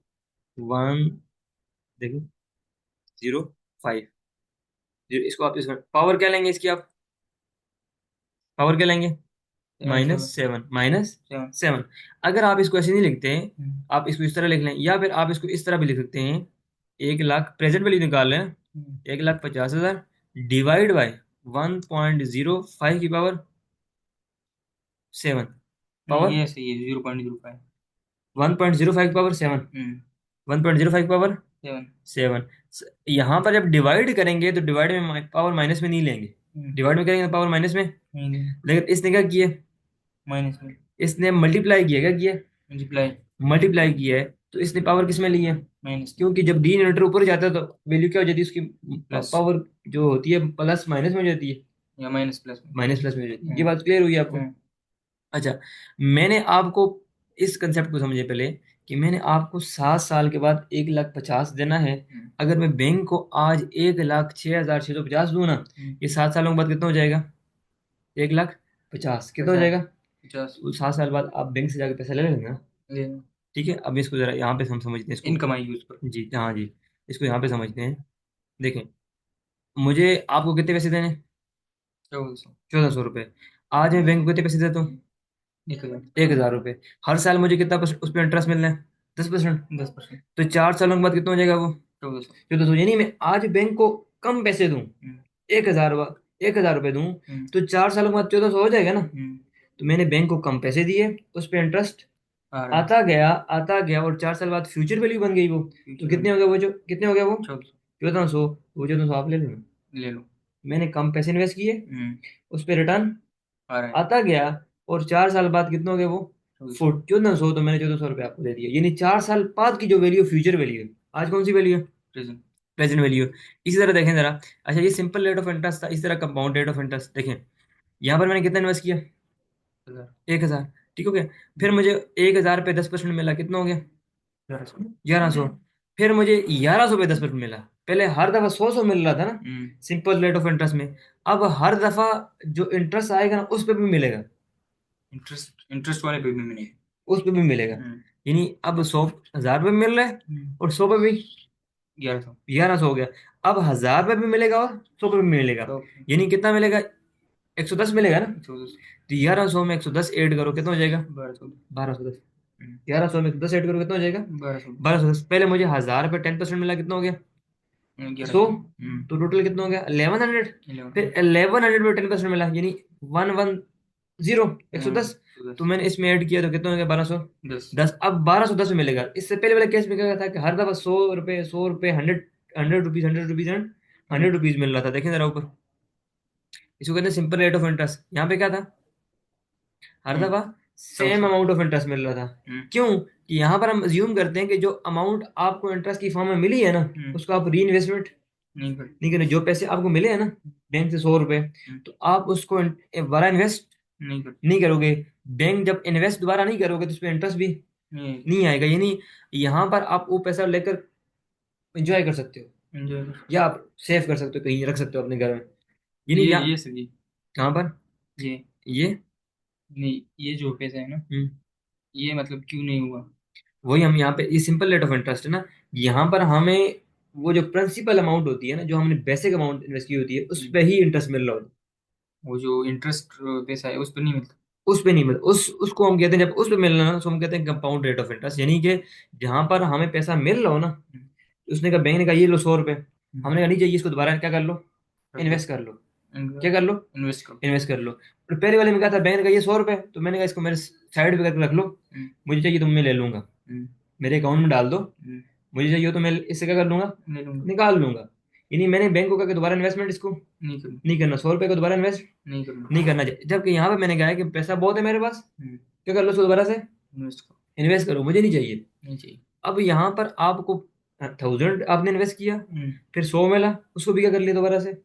वन, देखो, 0.5, इसको आप इसमें पावर क्या लेंगे इसकी आप? पावर क्या लेंगे? माइनस 7। Seven, minus 7। 7। अगर आप इसको ऐसे नहीं लिखते हैं, आप इसको इस तरह लिख लें, या फिर आप इसको इस तरह भी लिख सकते हैं, 1 लाख प्रेजेंट वैल्यू निकाल लें, 1,50,000 डिवाइड बाय 1.05 की पावर 7, नहीं पावर ये सही है 0.05। 1.05 की पावर 7, 1.05 की पावर 7। 7। यहाँ पर जब डिवाइड करेंगे, तो डिवाइड में पावर माइनस में नहीं लेंगे, डिवाइड में करेंगे तो पावर माइनस में। नहीं, लेकिन इसने क्या किया, माइनस में। इसने मल्टीप्लाई किया, क्या किया, मल्टीप्लाई। मल्टीप्लाई किया है। तो इसने पावर किस में ली है, माइनस में। क्योंकि जब डिनोमिनेटर ऊपर जाता है तो वैल्यू क्या हो जाती है उसकी, प्लस। पावर जो होती है प्लस माइनस में हो जाती है, या माइनस प्लस में। माइनस प्लस में हो जाती है। ये हम्म। बात क्लियर हुई आपको। हम्म। अच्छा, मैंने आपको इस कंसेप्ट को समझे पहले, कि मैंने आपको 7 साल के बाद 1,50,000 देना है। हम्म। अगर मैं बैंक को आज 1,06,650 दूं ना, ये 7 सालों के बाद कितना हो जाएगा, 1,50,000 कितना हो 50। जाएगा। 50। वो 7 साल बाद आप बैंक से जाके पैसा ले लेंगे ना। ले। ठीक है, अब इसको जरा यहाँ पे हम समझते हैं इसको। इनकम आएगी उस पर। जी हाँ जी, इसको यहाँ पे समझते हैं। देखें, मुझे आपको कितने पैसे देने, 1400। 1,400 रुपये। आज मैं बैंक को कितने पैसे देता हूँ, 1000। 1,000 रुपये। हर साल मुझे कितना उस पर इंटरेस्ट मिलना है, 10%। 10%। तो 4 सालों के बाद कितना हो जाएगा वो, 1400। 1,400। यानी मैं आज बैंक को कम पैसे दूं, 1,000 रुपये दूं, हम्म। तो 4 सालों के बाद 1,400 हो जाएगा ना। हम्म। तो मैंने बैंक को कम पैसे दिए, उस पर इंटरेस्ट आ रहा है। आता गया, आता गया, और 4 साल बाद फ्यूचर वैल्यू बन गई वो। तो फ्यूचर कितने वैल्यू। हो गए वो, जो कितने हो गए वो, 1400। 1,400। वो 1,400 आप ले लेना। ले लो। मैंने कम पैसे इन्वेस्ट किए, हम्म। उस पर रिटर्न आ रहा है। आता गया, और 4 साल बाद कितने हो गए वो, 1400। 1,400। तो मैंने 1,400 रुपये आपको दे दिया। यानी 4 साल बाद की जो वैल्यू, फ्यूचर वैल्यू है, आज कौन सी वैल्यू है, प्रेजेंट। Present value. इसी तरह देखें जरा। अच्छा, ये सिंपल रेट ऑफ इंटरेस्ट था, इस तरह कंपाउंड रेट ऑफ इंटरेस्ट देखें। यहाँ पर मैंने कितना इन्वेस्ट किया, 1000। 1,000। ठीक हो गया। फिर मुझे 1,000 पे 10% मिला, कितना हो गया, 1100। 1,100। फिर मुझे 1,100 पे 10% मिला। पहले हर दफा 100 मिल रहा था ना, हम्म। सिंपल रेट ऑफ इंटरेस्ट में। अब हर दफा जो इंटरेस्ट आएगा ना, उस पर भी मिलेगा, इंटरेस्ट इंटरेस्ट वाले पे भी मिलेगा। उस पर भी मिलेगा। हम्म। यानी अब 100,000 पे मिल रहा है, हम्म। और 100 पे भी 1100। 1,100 हो गया। अब 1,000 पे भी मिलेगा, और 100 पे भी मिलेगा। तो यानी कितना मिलेगा, 110 मिलेगा ना। 110। तो 1,100 में 110 ऐड करो, कितना हो जाएगा, 1200। 1,210। 1,100 में 110 ऐड करो, कितना हो जाएगा, 1200। 1,210। पहले मुझे 1,000 पे 10% मिला, कितना हो गया, 100। 1100। तो टोटल कितना हो गया, 1,100। फिर 1100। 1,100 पे 10% मिला, यानी 110, 110। तो 110। मैंने इसमें ऐड किया तो कितना हो गया, 1,200। 10। 10, अब 1,210 में मिलेगा। इससे पहले वाले केस में क्या था, कि हर दफा 100 रुपये, 100 रुपये, 100, 100 rupees, 100 rupees and hmm. 100 rupees मिल रहा था। देखें जरा ऊपर, इसको कहते हैं सिंपल रेट ऑफ इंटरेस्ट। यहाँ पे क्या था, हर हम्म। दफा सब सेम सब। अमाउंट ऑफ इंटरेस्ट मिल रहा था। क्यों, कि यहाँ पर हम अज्यूम करते हैं कि जो अमाउंट आपको इंटरेस्ट की फॉर्म में मिली है ना, उसको आप री इन्वेस्टमेंट नहीं कर। नहीं करें। जो पैसे आपको मिले हैं ना बैंक से, 100 रुपये, तो आप उसको दोबारा इन्वेस्ट नहीं कर। नहीं करोगे। बैंक जब इन्वेस्ट दोबारा नहीं करोगे, तो उस पर इंटरेस्ट भी नहीं। नहीं आएगा। यानी यहाँ पर आप वो पैसा लेकर एंजॉय कर सकते हो, एंजॉय कर। या आप सेव कर सकते हो, कहीं रख सकते हो अपने घर में। यानी यहाँ, ये सही। कहाँ पर, ये ये, नहीं, ये जो पैसा है ना, हम्म, ये मतलब क्यों नहीं हुआ। वही हम यहाँ पे, ये सिंपल रेट ऑफ इंटरेस्ट है ना। यहाँ पर हमें वो जो प्रिंसिपल अमाउंट होती है ना, जो हमने बेसिक अमाउंट इन्वेस्ट की होती है, उस पे ही इंटरेस्ट मिल रहा होता है। वो जो इंटरेस्ट पैसा है उस पर नहीं मिलता। उस पे नहीं मिल, उस उसको हम कहते हैं, जब उस पे मिलना ना, तो हम कहते हैं कंपाउंड रेट ऑफ इंटरेस्ट। यानी कि जहां पर हमें पैसा मिल रहा हो ना, हम्म। उसने कहा, बैंक ने कहा ये लो 100 रुपये, हम्म। हमने कहा नहीं चाहिए, इसको दोबारा क्या कर लो, रख लो। इन्वेस्ट कर लो। क्या कर लो, इन्वेस्ट करो। इन्वेस्ट कर लो। और पहले वाले में कहा था, बैंक ने कहा ये 100 रुपये, तो मैंने कहा इसको मेरे साइड पे करके रख लो, हम्म। मुझे चाहिए तो मैं ले लूंगा, हम्म। मेरे अकाउंट में डाल दो, हम्म। मुझे चाहिए तो मैं इससे क्या कर लूंगा, ले लूंगा। निकाल लूंगा। यानी मैंने बैंक को कहा कि दोबारा इन्वेस्टमेंट इसको नहीं करूँ। नहीं करना, 100 रुपये को दोबारा इन्वेस्ट नहीं करूँ। नहीं करना चाहिए। जबकि यहाँ पे मैंने कहा है कि पैसा बहुत है मेरे पास, क्या कर लो उसको दोबारा से इन्वेस्ट करो। इन्वेस्ट करो, मुझे नहीं चाहिए। नहीं चाहिए। अब यहाँ पर आपको 1,000 आपने इन्वेस्ट किया, हम्म। फिर 100 मिला, उसको भी क्या कर लिया दोबारा से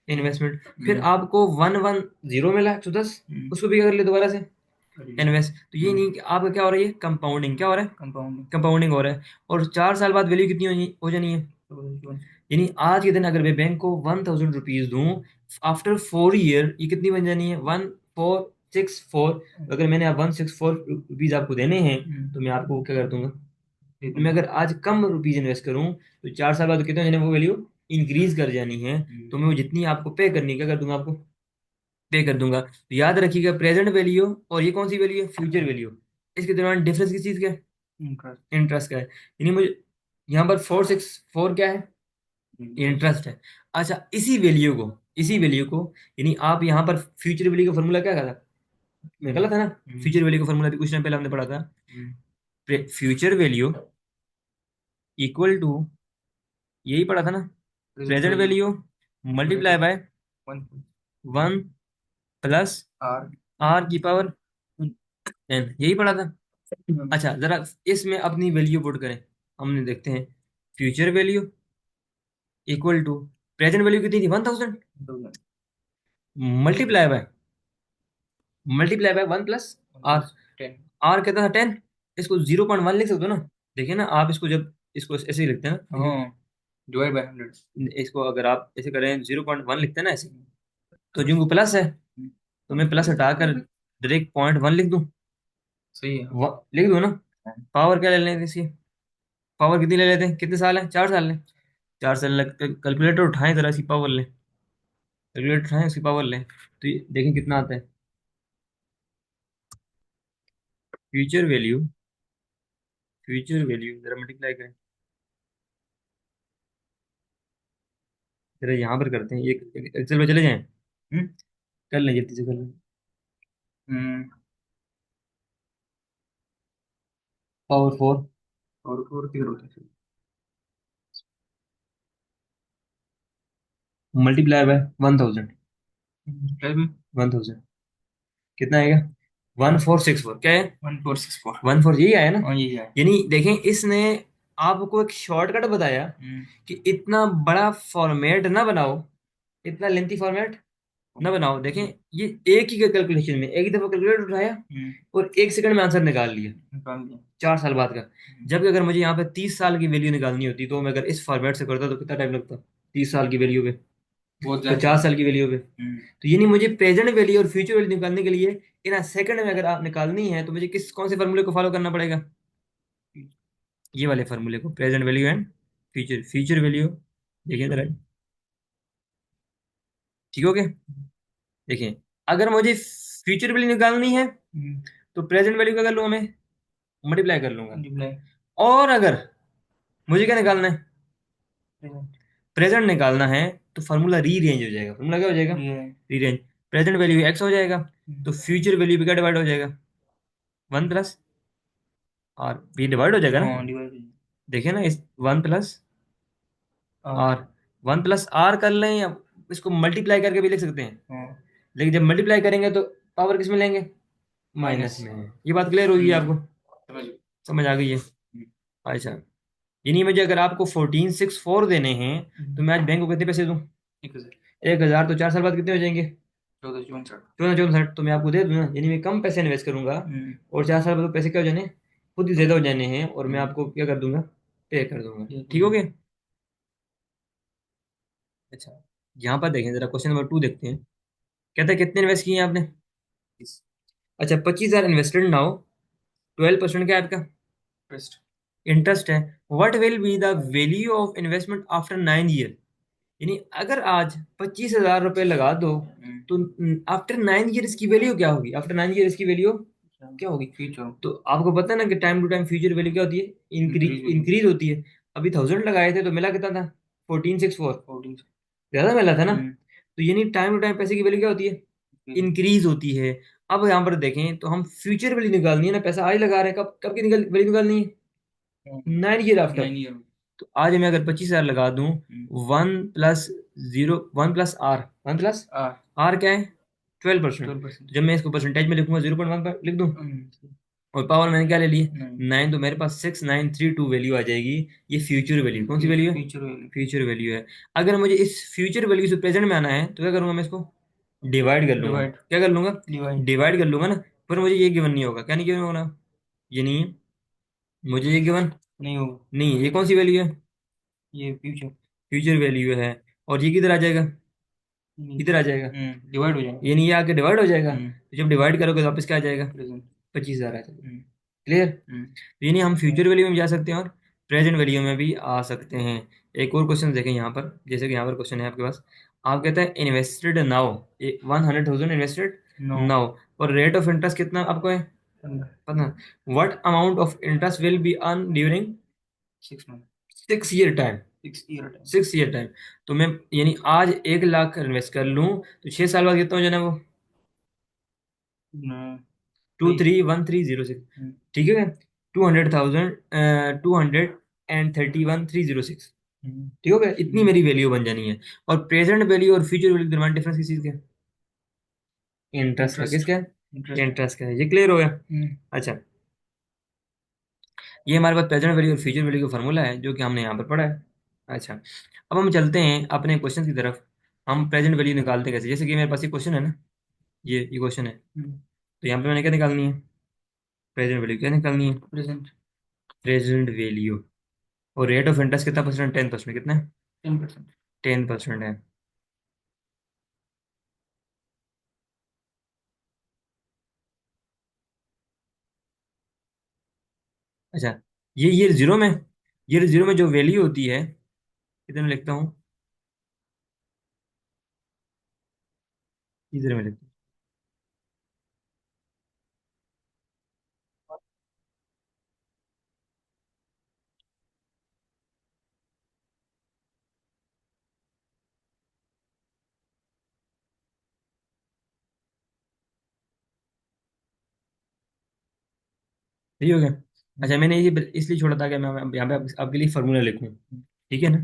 इन्वेस्टमेंट। फिर हम्म। आपको 110 मिला, 110, हम्म। उसको भी क्या कर लिया दोबारा से कर लिया। इन्वेस्ट। तो ये नहीं कि आपका क्या हो रहा है, ये कंपाउंडिंग क्या हो रहा है, कंपाउंड। कंपाउंडिंग हो रहा है। और 4 साल बाद वैल्यू कितनी हो जानी है। यानी आज के दिन अगर मैं बैंक को 1,000 रुपीज दूं, आफ्टर 4 ईयर ये कितनी बन जानी है, 1,464। अगर मैंने 164 रुपीज आपको देने हैं, तो मैं आपको क्या कर दूंगा, मैं अगर आज कम रुपीज इन्वेस्ट करूं, तो 4 साल बाद कितने हो जाने, वो वैल्यू इंक्रीज कर जानी है। तो मैं वो जितनी आपको पे करनी है, क्या कर दूंगा, आपको पे कर दूंगा। तो याद रखिएगा, प्रेजेंट वैल्यू और ये कौन सी वैल्यू है, फ्यूचर वैल्यू। इसके दौरान डिफरेंस किस चीज का है, इंटरेस्ट। इंटरेस्ट का है। यानी मुझे यहाँ पर 464 क्या है, इंटरेस्ट है। अच्छा, इसी वैल्यू को यानी आप यहाँ पर फ्यूचर वैल्यू का फॉर्मूला क्या था, मैं गलत है ना। फ्यूचर वैल्यू का फॉर्मूला भी कुछ टाइम पहले हमने पढ़ा था। फ्यूचर वैल्यू इक्वल टू, यही पढ़ा था ना, present present value. Value multiply by one. One plus R. R की पावर एन, यही पढ़ा था। अच्छा जरा इसमें अपनी वैल्यू पुट करें, हमने देखते हैं। Future value equal to present value कितनी थी, 1000, multiply by one plus R. 10। R कितना था, 10। इसको 0.1 लिख सकते हो ना। देखिए ना आप इसको, जब इसको ऐसे ही लिखते हैं ना, देखिए। हाँ, डिवाइड बाय 100। इसको अगर आप ऐसे करें 0.1 लिखते हैं ना ऐसे, तो जो प्लस है तो मैं प्लस हटाकर डायरेक्ट 0.1 लिख दूं। सही है। लिख दूं ना। पावर क्या ले लेते हैं इसकी, पावर कितनी ले लेते हैं, कितने साल है, 4 साल लें। 4 साल लग, कैलकुलेटर उठाएं जरा, इसकी पावर लें। कैलकुलेटर उठाएं, इसकी पावर लें, तो ये देखें कितना आता है। फ्यूचर वैल्यू, फ्यूचर वैल्यू जरा मल्टीप्लाई करें। जरा यहाँ पर करते हैं, ये एक्सेल में चले जाएं। कर लें, जल्दी से कर लें। हम्म। पावर 4 और क्लियर होता है। Multiply by 1000। फिर भी 1000 कितना आएगा, 1464, क्या है, 1464। 14, यही आया ना। हाँ, यही है। यानी देखें इसने आपको एक शॉर्टकट बताया कि इतना बड़ा फॉर्मेट ना बनाओ, इतना लेंथी फॉर्मेट ना बनाओ। देखें ये एक ही कैलकुलेशन में एक ही दफा कैलकुलेटर उठाया और 1 सेकंड में आंसर निकाल लिया, निकाल दिया। 4 साल बाद का। जबकि अगर मुझे यहाँ पे 30 साल की वैल्यू निकालनी होती, तो मैं अगर इस फॉर्मेट से करता तो कितना टाइम लगता, 30 साल की वैल्यू पे, बहुत ज्यादा। 50 साल की वैल्यू पे। तो ये नहीं, मुझे प्रेजेंट वैल्यू और फ्यूचर वैल्यू निकालने के लिए इन सेकंड में अगर आप निकालनी है, तो मुझे किस कौन से फार्मूले को फॉलो करना पड़ेगा, ये वाले फार्मूले को, present value and future value. देखिए जरा, ठीक हो गया। देखिए अगर मुझे फ्यूचर वैल्यू निकालनी है तो प्रेजेंट वैल्यू का कर लूंगा मैं, मल्टीप्लाई कर लूंगा। मल्टीप्लाई। और अगर मुझे क्या निकालना है, प्रेजेंट निकालना है, तो फार्मूला रीअरेंज हो जाएगा। फार्मूला क्या हो जाएगा, ये रीअरेंज। प्रेजेंट वैल्यू एक्स हो जाएगा, तो फ्यूचर वैल्यू भी क्या डिवाइड हो जाएगा, 1 प्लस आर, ये डिवाइड हो जाएगा ना। हाँ, डिवाइड। देखिए ना, इस 1 प्लस हाँ। आर, 1 प्लस आर कर लें, या इसको मल्टीप्लाई करके भी लिख सकते हैं। हाँ, लेकिन जब मल्टीप्लाई करेंगे तो पावर किस में लेंगे, माइनस माइनस। में। ये बात क्लियर होगी आपको, समझ। समझ आ गई है। अच्छा, यानी मुझे अगर आपको 1464 देने हैं, तो मैं आज बैंक को कितने पैसे दूं, 1000। 1000, तो 4 साल बाद कितने हो जाएंगे, 14 64। 14 14 60। तो मैं आपको दे दूं ना, यानी मैं कम पैसे इन्वेस्ट करूंगा, और 4 साल बाद तो पैसे क्या हो जाने, खुद ही ज्यादा हो जाने हैं, और मैं आपको क्या कर दूंगा, पे कर दूंगा। ठीक हो गया। अच्छा, यहाँ पर देखें जरा, क्वेश्चन नंबर 2 देखते हैं। कहता है कितने इन्वेस्ट किए हैं आपने। अच्छा, 25,000 इन्वेस्टेड नाउ, 12% क्या है आपका, इंटरेस्ट। इंटरेस्ट है। What will be the value of investment after 9 year. यानी अगर आज 25,000 रुपये लगा दो, तो आफ्टर 9 ईयर इसकी वैल्यू क्या होगी, आफ्टर 9 ईयर इसकी वैल्यू क्या होगी। फ्यूचर। तो आपको पता है ना कि time to time future value क्या होती है, इंक्रीज होती है। अभी 1000 लगाए थे तो मिला कितना था, 1464, 14। ज्यादा मिला था ना। तो यानी टाइम टू टाइम पैसे की वैल्यू क्या होती है, इंक्रीज होती है। अब यहाँ पर देखें तो हम फ्यूचर वैल्यू निकालनी है ना, पैसा आज लगा रहे हैं, कब कब की वैल्यू निकालनी है, 9 ईयर आफ्टर। 9 ईयर। तो आज मैं अगर 25,000 लगा दूं, 1 plus 0, 1 plus R, 1 plus R. R क्या है, 12%। 12%। जब मैं इसको परसेंटेज में लिखूंगा 0.1 पर लिख दूं, और पावर मैंने क्या ले ली, 9, तो मेरे पास 6932 वैल्यू आ जाएगी। ये फ्यूचर वैल्यू, कौन सी वैल्यू है, फ्यूचर वैल्यू। फ्यूचर वैल्यू है। अगर मुझे इस फ्यूचर वैल्यू से प्रेजेंट में आना है, तो क्या करूंगा, मैं इसको डिवाइड कर लूंगा। डिवाइड। क्या कर लूंगा, डिवाइड। डिवाइड कर लूंगा ना। पर मुझे ये गिवन नहीं होगा, क्या नहीं गिवन होगा, ये नहीं है मुझे ये गिवन, नहीं होगा। नहीं, ये कौन सी वैल्यू है, ये फ्यूचर। फ्यूचर वैल्यू है। और ये किधर आ जाएगा, इधर आ जाएगा। डिवाइड हो जाएगा। ये नहीं, ये आके डिवाइड हो जाएगा। हम्म। तो जब डिवाइड करोगे तो वापस क्या आ जाएगा, प्रेजेंट। 25,000 आ जाएगा। क्लियर। तो ये नहीं, हम फ्यूचर वैल्यू में भी जा सकते हैं और प्रेजेंट वैल्यू में भी आ सकते हैं। एक और क्वेश्चन देखें यहाँ पर, जैसे कि यहाँ पर क्वेश्चन है आपके पास। आप कहते हैं invested now, 100,000 invested no. Now, और रेट ऑफ इंटरेस्ट कितना आपको है पता, what amount of interest will be earn during 6 month. 6 year time, 6 year time. 6 year time. तो मैं यानी आज 1 लाख इन्वेस्ट कर लूँ, तो 6 साल बाद कितना हो जाना वो, टू सही। Three one three zero six ठीक है, 200,000, 231,306। ठीक हो गया, इतनी मेरी वैल्यू बन जानी है। और प्रेजेंट वैल्यू और फ्यूचर वैल्यू के दरमियान डिफरेंस किस चीज़ का है, इंटरेस्ट का, इंटरेस्ट। किसका है? इंटरेस्ट। इंटरेस्ट का है। ये क्लियर हो गया? अच्छा, ये हमारे पास प्रेजेंट वैल्यू और फ्यूचर वैल्यू का फार्मूला है जो कि हमने यहाँ पर पढ़ा है। अच्छा, अब हम चलते हैं अपने क्वेश्चन की तरफ। हम प्रेजेंट वैल्यू निकालते कैसे? जैसे कि मेरे पास ये क्वेश्चन है ना, ये क्वेश्चन है, तो यहाँ पे मैंने क्या निकालनी है? प्रेजेंट वैल्यू क्या निकालनी है? प्रेजेंट। Present value. और रेट ऑफ इंटरेस्ट कितना परसेंट? 10%। कितना है? 10%। 10% है। अच्छा, ये ईयर जीरो में, ईयर जीरो में जो वैल्यू होती है, कितने लिखता हूँ? इधर में लिखता हूँ। सही हो गया? अच्छा, मैंने ये इसलिए छोड़ा था कि मैं यहाँ पे आपके लिए फार्मूला लिखूँ। ठीक है ना?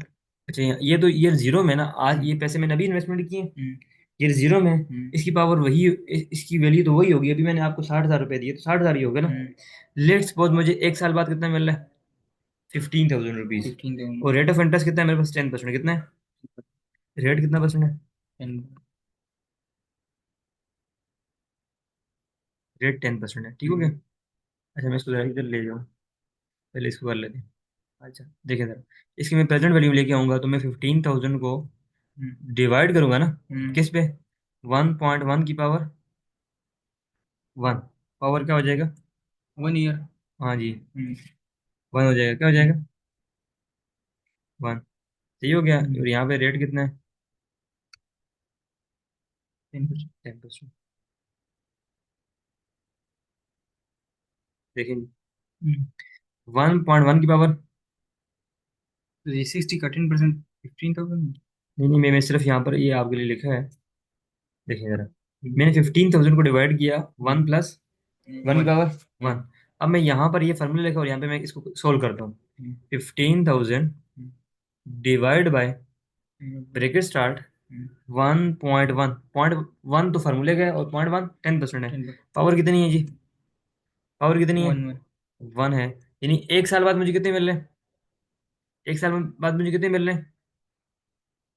अच्छा, ये तो ईयर जीरो में ना, आज ये पैसे मैंने अभी इन्वेस्टमेंट किए, ईयर जीरो में इसकी पावर वही, इसकी वैल्यू तो वही होगी। अभी मैंने आपको 60,000 रुपये दिए तो 60,000 ही हो गया ना। लेट्स सपोज मुझे एक साल बाद कितना मिल रहा है? 15,000 रुपीज। 15,000। और रेट ऑफ इंटरेस्ट कितना है मेरे पास? 10%। कितना है? रेट कितना परसेंट है? रेट 10% है। ठीक हो गया? अच्छा, मैं इसको जरा इधर ले जाऊँ, पहले इसको कर लेते हैं। अच्छा, देखिए सर, इसकी मैं प्रेजेंट वैल्यू लेके आऊंगा तो मैं 15,000 को डिवाइड करूंगा ना, किस पे? 1.1 की पावर 1। पावर क्या हो जाएगा? 1 ईयर। हाँ जी, 1 हो जाएगा। क्या हो जाएगा? 1। सही हो गया? और यहाँ पे रेट कितना है? 10%। 10%। देखिए, 1.1 की पावर, 60 का 10%, 15,000। नहीं नहीं, मैं सिर्फ यहाँ पर ये आपके लिए लिखा है। देखिए जरा, मैंने 15,000 को डिवाइड किया 1 प्लस 1 की पावर 1। अब मैं यहाँ पर ये फॉर्मूला लिखा और यहाँ पे मैं इसको सोल्व करता हूँ। 15,000 डिवाइड बाय, ब्रैकेट स्टार्ट, 1.1। 0.1 तो फार्मूले का है और 0.1 10% है। पावर कितनी है जी? पावर कितनी है? 1 है। यानी एक साल बाद मुझे कितने मिल रहे हैं? एक साल बाद मुझे कितने मिल रहे हैं?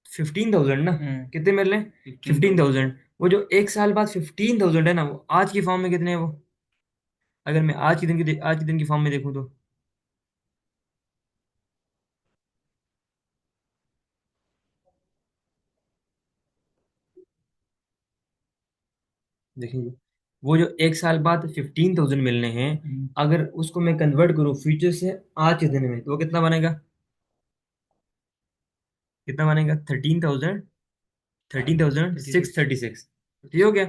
15,000 ना। कितने मिल रहे हैं? 15,000। वो जो एक साल बाद 15,000 है ना, वो आज की फॉर्म में कितने हैं वो? अगर मैं आज के दिन की फॉर्म में देखूँ तो, देखिए, वो जो एक साल बाद 15,000 मिलने हैं, अगर उसको मैं कन्वर्ट करूँ फ्यूचर से आज के दिन में, तो वो कितना बनेगा? कितना बनेगा? 13,000, 13,636। ठीक हो गया?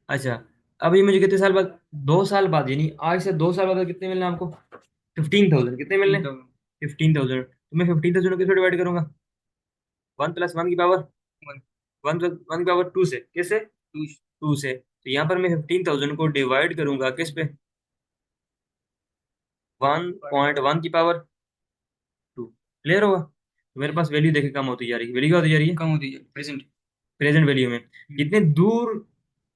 अच्छा, अब ये मुझे कितने साल बाद? 2 साल बाद, यानी आज से 2 साल बाद कितने मिलने हैं आपको? 15,000। कितने मिलने? 15,000। तो मैं 15,000 को किससे डिवाइड करूंगा? 1 प्लस 1 की पावर 1 प्लस 1 की पावर 2 से। किससे? 2 से। तो यहाँ पर मैं 15,000 को डिवाइड करूंगा किस पे? 1.1 की पावर 2। क्लियर होगा? तो मेरे पास वैल्यू देखे कम होती जा रही है। वैल्यू क्या होती जा रही है? कम होती है प्रेजेंट। प्रेजेंट वैल्यू में जितने दूर,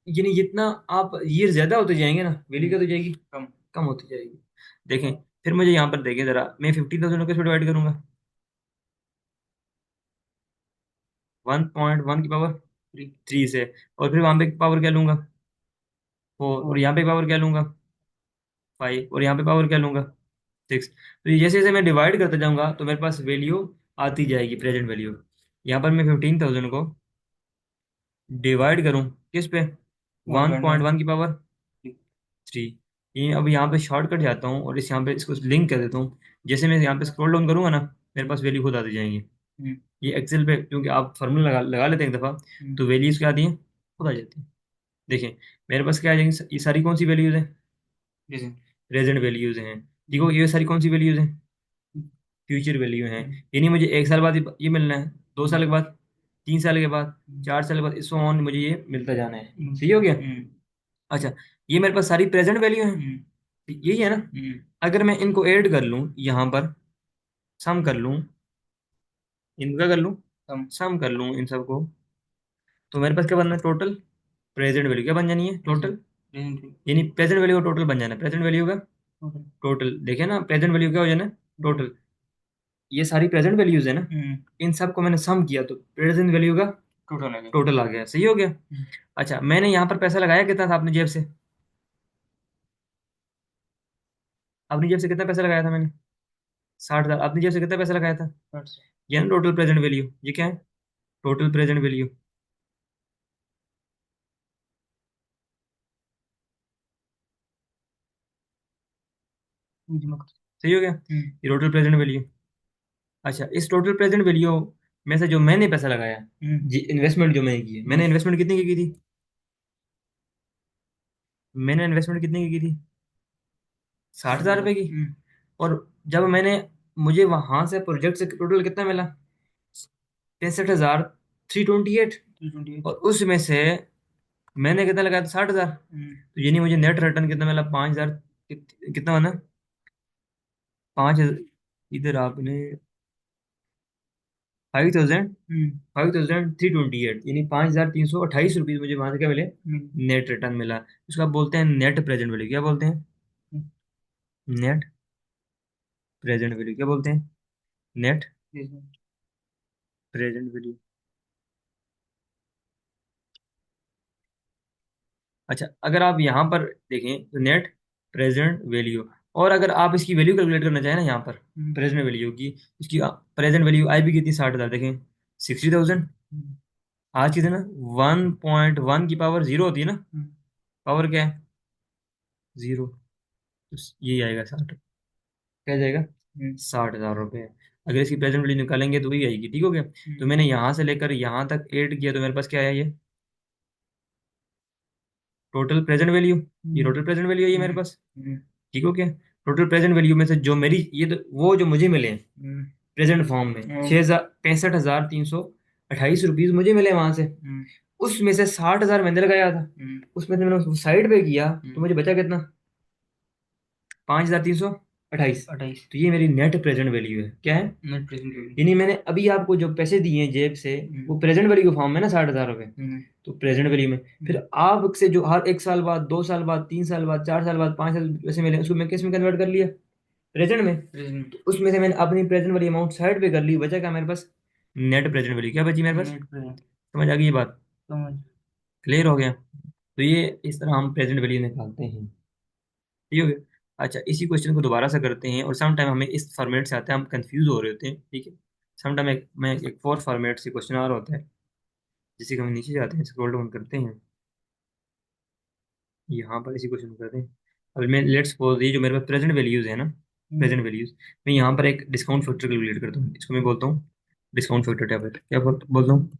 यानी जितना आप ईयर ज्यादा होते जाएंगे ना, वैल्यू क्या हो जाएगी? कम। कम होती जाएगी। देखें, फिर मुझे यहाँ पर देखें जरा, मैं 15,000 को किस डिवाइड करूंगा? 1.1 की पावर 3 से। और फिर वहां पे पावर क्या लूंगा? 4। और यहाँ पे पावर क्या लूंगा? 5। और यहाँ पे पावर क्या लूंगा? 6। तो ये जैसे जैसे मैं डिवाइड करते जाऊंगा तो मेरे पास वैल्यू आती जाएगी, प्रेजेंट वैल्यू। यहाँ पर मैं 15,000 को डिवाइड करूँ किस पे? 1.1 की पावर 3। ये अब यहाँ पे शॉर्टकट जाता हूँ और इस यहाँ पे इसको लिंक कर देता हूँ। जैसे मैं यहाँ पे स्क्रॉल डाउन करूंगा ना, मेरे पास वैल्यू खुद आती जाएंगी। ये एक्सेल पे क्योंकि आप फार्मूला लगा लेते हैं एक दफ़ा, तो वैल्यूज क्या आती हैं? खुद आ जाती हैं। देखिए, मेरे पास क्या आ जाएंगी? ये सारी कौन सी वैल्यूज हैं? प्रेजेंट वैल्यूज हैं। ठीक हो? ये सारी कौन सी वैल्यूज हैं? फ्यूचर वैल्यू हैं। यानी मुझे एक साल बाद ये मिलना है, 2 साल के बाद, 3 साल के बाद, 4 साल के बाद, इस ऑन मुझे ये मिलता जाना है। सही हो गया? अच्छा, ये मेरे पास सारी प्रेजेंट वैल्यू है, यही है ना? अगर मैं इनको ऐड कर लूँ यहाँ पर, सम कर लूँ, इनका कर लूँ, सम कर लूँ इन सबको, तो मेरे पास क्या बनना है टोटल? प्रेजेंट वैल्यू क्या बन जानी है, टोटल, प्रेजेंट यानी प्रेजेंट वैल्यू का टोटल बन जाना है, प्रेजेंट वैल्यू का टोटल। टोटल। देखे ना, प्रेजेंट वैल्यू क्या हो जाना, टोटल। ये सारी प्रेजेंट वैल्यूज है ना, इन सब को मैंने सम किया तो प्रेजेंट वैल्यू का टोटल आ गया। टोटल आ गया, सही हो गया। अच्छा, मैंने यहाँ पर पैसा लगाया कितना था अपनी जेब से, अपनी जेब से कितना पैसा लगाया था मैंने, 60,000। अपनी जेब से कितना पैसा लगाया था, ये ना टोटल प्रेजेंट वैल्यू, ये क्या है, टोटल प्रेजेंट वैल्यू, सही हो गया, ये टोटल प्रेजेंट वैल्यू। अच्छा, इस टोटल प्रेजेंट वैल्यू में से जो मैंने पैसा लगाया, जी इन्वेस्टमेंट जो मैंने की है, मैंने इन्वेस्टमेंट कितने की थी, मैंने इन्वेस्टमेंट कितने की थी, 60,000 रुपए की। और जब मैंने, मुझे वहां से प्रोजेक्ट से टोटल कितना मिला, 63,328। और उसमें से मैंने कितना लगाया था, 60,000। तो यानी मुझे नेट रिटर्न कितना मिला, 5,000, कितना बना, 5,000, इधर आपने 5,000, 5,328, यानी 5,328 रुपीज मुझे वहां से क्या मिले, नेट रिटर्न मिला। उसको आप बोलते हैं नेट प्रेजेंट वैल्यू, क्या बोलते हैं, नेट प्रेजेंट वैल्यू, क्या बोलते हैं, नेट प्रेजेंट वैल्यू। अच्छा, अगर आप यहाँ पर देखें तो नेट प्रेजेंट वैल्यू, और अगर आप इसकी वैल्यू कैलकुलेट करना चाहें ना, यहाँ पर प्रेजेंट वैल्यू की, इसकी प्रेजेंट वैल्यू आई भी कितनी, 60,000, देखें 60,000। आज की दिन 1.1 की पावर जीरो होती है ना, पावर क्या है, जीरो। तो यही आएगा 60, क्या जाएगा, 60,000 रुपये। अगर इसकी प्रेजेंट वैल्यू निकालेंगे तो वही आएगी, ठीक हो गया। तो मैंने यहाँ से लेकर यहाँ तक ऐड किया तो मेरे पास क्या आया, ये टोटल प्रेजेंट वैल्यू, ये टोटल प्रेजेंट वैल्यू है ये मेरे पास, ठीक हो गया। टोटल प्रेजेंट वैल्यू में से जो मेरी ये तो वो जो मुझे मिले हैं प्रेजेंट फॉर्म में, 65,328 रुपीज मुझे मिले वहां से। उसमें से 60,000 मैंने लगाया था, उसमें से मैंने साइड पे किया तो मुझे बचा कितना, 5,328। 28। तो ये मेरी नेट प्रेजेंट वैल्यू है, क्या है, नेट प्रेजेंट वैल्यू। यानी मैंने अभी आपको जो पैसे दिए हैं जेब से, वो प्रेजेंट वैल्यू के फॉर्म में ना, 60,000 रुपए। तो प्रेजेंट वैल्यू में फिर आपसे जो हर 1 साल बाद, 2 साल बाद, 3 साल बाद, 4 साल बाद, 5 साल पैसे मिले, उसको मैं किस में कन्वर्ट कर लिया, प्रेजेंट में। प्रेजेंट। तो उसमें से मैंने अपनी प्रेजेंट वाली अमाउंट साइड पे कर ली, बचा क्या मेरे पास, नेट प्रेजेंट वैल्यू, क्या बची मेरे पास, नेट प्रेजेंट। समझ आ गई ये बात, समझ। क्लियर हो गया। तो ये इस तरह हम प्रेजेंट वैल्यू निकालते हैं, ठीक हो गया। अच्छा, इसी क्वेश्चन को दोबारा से करते हैं, और सम टाइम हमें इस फॉर्मेट से आता है, हम कंफ्यूज हो रहे होते हैं, ठीक है। सम टाइम एक और फॉर्मेट से क्वेश्चन आ रहा होता है, जिसे कि हम नीचे जाते हैं, स्क्रॉल डाउन करते हैं, यहाँ पर इसी क्वेश्चन को करते हैं। अब मैं लेट्स सपोज ये जो मेरे पास प्रेजेंट वैल्यूज है ना, प्रेजेंट वैल्यूज, मैं यहाँ पर एक डिस्काउंट फैक्टर कैलकुलेट करता हूँ, इसको मैं बोलता हूँ डिस्काउंट फैक्टर टैबलेट, क्या बोलता हूँ,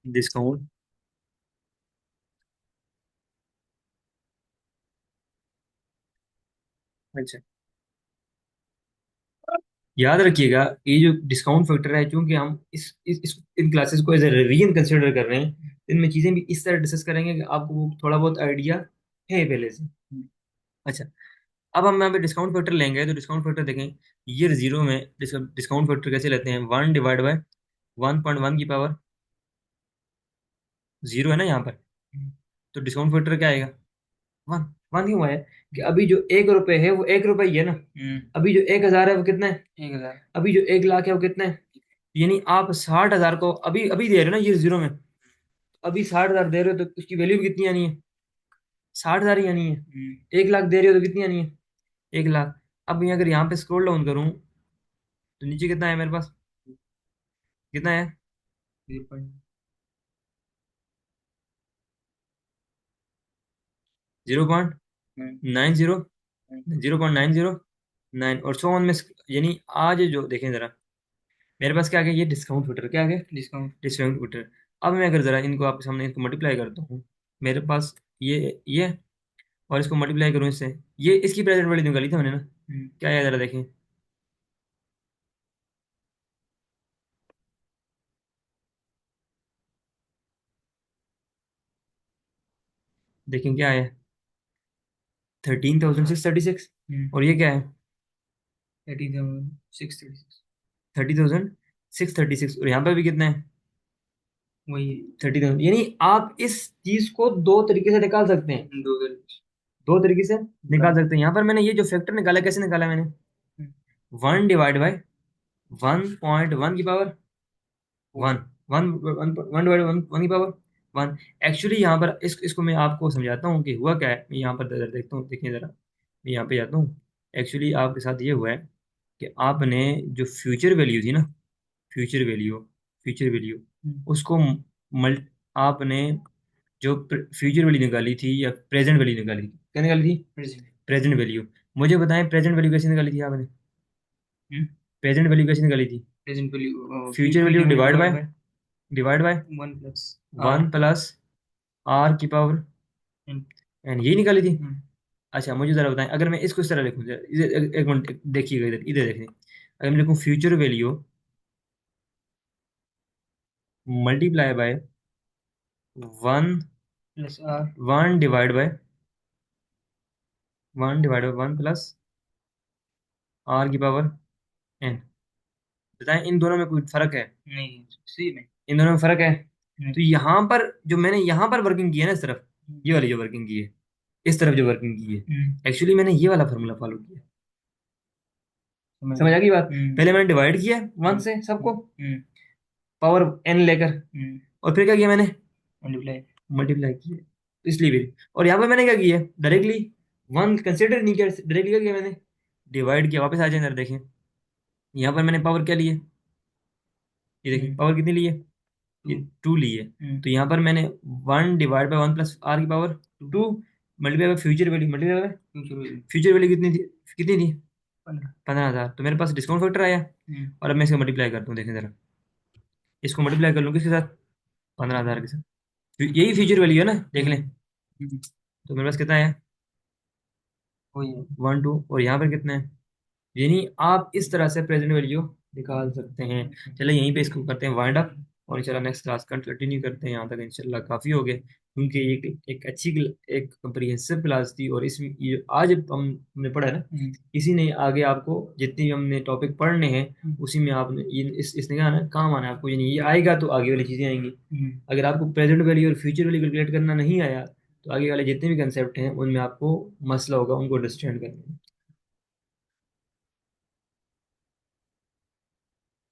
डिस्काउंट। अच्छा, याद रखिएगा, ये जो डिस्काउंट फैक्टर है, क्योंकि हम इन क्लासेस को एज ए रिवीजन कंसिडर कर रहे हैं, इनमें चीजें भी इस तरह डिस्कस करेंगे कि आपको वो थोड़ा बहुत आइडिया है पहले से। अच्छा, अब हम यहाँ पे डिस्काउंट फैक्टर लेंगे तो डिस्काउंट फैक्टर देखें, ईयर जीरो में डिस्काउंट फैक्टर कैसे लेते हैं, 1/1.1 की पावर जीरो है ना यहाँ पर। तो डिस्काउंट फैक्टर क्या आएगा, वन। वन क्यों आया, कि अभी जो 1 रुपए है वो 1 रुपए ही है ना, अभी जो 1,000 है वो कितना है, 1,000। अभी जो 1 लाख है वो कितना है, यानी आप 60,000 को अभी अभी दे रहे हो ना, ये जीरो में, अभी 60,000 दे रहे हो तो उसकी वैल्यू भी कितनी आनी है, 60,000 ही आनी है। 1 लाख दे रहे हो तो कितनी आनी है, 1 लाख। अब मैं अगर यहाँ पे स्क्रॉल डाउन करूँ तो नीचे कितना है मेरे पास, कितना है, 0.90, 0.909, और सो ऑन में, यानी आज जो देखें जरा, मेरे पास क्या आ गया, ये डिस्काउंट फुटर, क्या आ गया, डिस्काउंट फुटर। अब मैं अगर जरा इनको आपके सामने इसको मल्टीप्लाई करता हूँ, मेरे पास ये, और इसको मल्टीप्लाई करूँ इससे, ये इसकी प्रेजेंट वैल्यू निकाली थी हमने ना, क्या है जरा देखें, देखें क्या है, 13,636। और ये क्या है, 30,636। 30,636, और यहाँ पर भी कितना है, वही 30,000, यानी आप इस चीज को दो तरीके से निकाल सकते हैं। दो दो। दो तरीके से निकाल हाँ। सकते हैं। यहाँ पर मैंने ये जो फैक्टर निकाला, कैसे निकाला मैंने? हम्म, 1/1.1 की पावर वो। One, one one one divide one, one की पावर वन। एक्चुअली यहाँ पर इसको मैं आपको समझाता हूँ कि हुआ क्या है। मैं यहाँ पर जरा देखता हूँ, देखिए जरा, मैं यहाँ पे जाता हूँ। एक्चुअली आपके साथ ये हुआ है कि आपने जो फ्यूचर वैल्यू थी ना, फ्यूचर वैल्यू, फ्यूचर वैल्यू, हम्म, उसको मल्ट आपने जो फ्यूचर वैल्यू निकाली थी या प्रेजेंट वैल्यू निकाली थी, क्या निकाली थी? प्रेजेंट। Present value. मुझे बताएं प्रेजेंट वैल्यू कैसे निकाली थी आपने? प्रेजेंट वैल्यू कैसे निकाली थी? Present value future value future value divide divide by, by divide by one plus R. One plus R की पावर एन, यही निकाली थी। अच्छा मुझे जरा बताएं, अगर मैं इसको इस तरह लिखूं, एक मिनट देखिएगा, इधर इधर देखिए। अगर मैं लिखूं future value multiply by one, plus R. One divide by one plus R की पावर एन, बताएं इन दोनों में कोई फर्क है? नहीं, सी में। इन दोनों में फर्क है। नहीं। तो यहाँ पर जो मैंने यहाँ पर वर्किंग की है ना, इस तरफ, हम्म, ये वाली जो वर्किंग की है, इस तरफ जो वर्किंग की है, हम्म, एक्चुअली मैंने ये वाला फॉर्मूला फॉलो किया। समझ समझ गया। आ गई बात? पहले मैंने डिवाइड किया वन हम्म, से सबको, हम्म, पावर एन लेकर, हम्म, और फिर क्या किया मैंने? मल्टीप्लाई। मल्टीप्लाई किया। तो इसलिए भी, और यहाँ पे मैंने क्या किया, डायरेक्टली वन कंसिडर नहीं किया, डायरेक्टली क्या किया मैंने? डिवाइड किया। वापस आ जाए जरा देखें, यहाँ पर मैंने पावर क्या ली है? ये देखिए पावर कितनी ली है? टू। ये टू ली है। हम्म, तो यहाँ पर मैंने one divide by one plus R की power two. Two, multiply by future value, multiply by future value future value कितनी थी? कितनी थी? 15। 15,000। तो मेरे पास डिस्काउंट फैक्टर आया। और अब मैं इसका मल्टीप्लाई करता हूँ, देखें जरा, इसको मल्टीप्लाई कर लूँ किसके साथ? 15,000 के साथ। यही फ्यूचर वैल्यू है ना, देख लें। हम्म, तो मेरे पास कितना है? वही है। One two. और यहाँ पर कितना है? यानी आप इस तरह से प्रेजेंट वैल्यू निकाल सकते हैं। चलिए यहीं पे इसको करते हैं वाइंड अप, और इंशाल्लाह नेक्स्ट क्लास कंटिन्यू करते हैं। यहाँ तक इंशाल्लाह काफ़ी हो गए, क्योंकि एक अच्छी एक कंप्रिहेंसिव क्लास थी। और इसमें ये आज हमने पढ़ा है ना, इसी ने आगे आपको जितनी भी हमने टॉपिक पढ़ने हैं, उसी में आपने ये इसने कहा ना काम आना है आपको, यानी ये आएगा तो आगे वाली चीज़ें आएंगी। अगर आपको प्रेजेंट वैल्यू और फ्यूचर वैल्यू कैलकुलेट करना नहीं आया, तो आगे वाले जितने भी कंसेप्ट हैं उनमें आपको मसला होगा उनको अंडरस्टैंड करने में।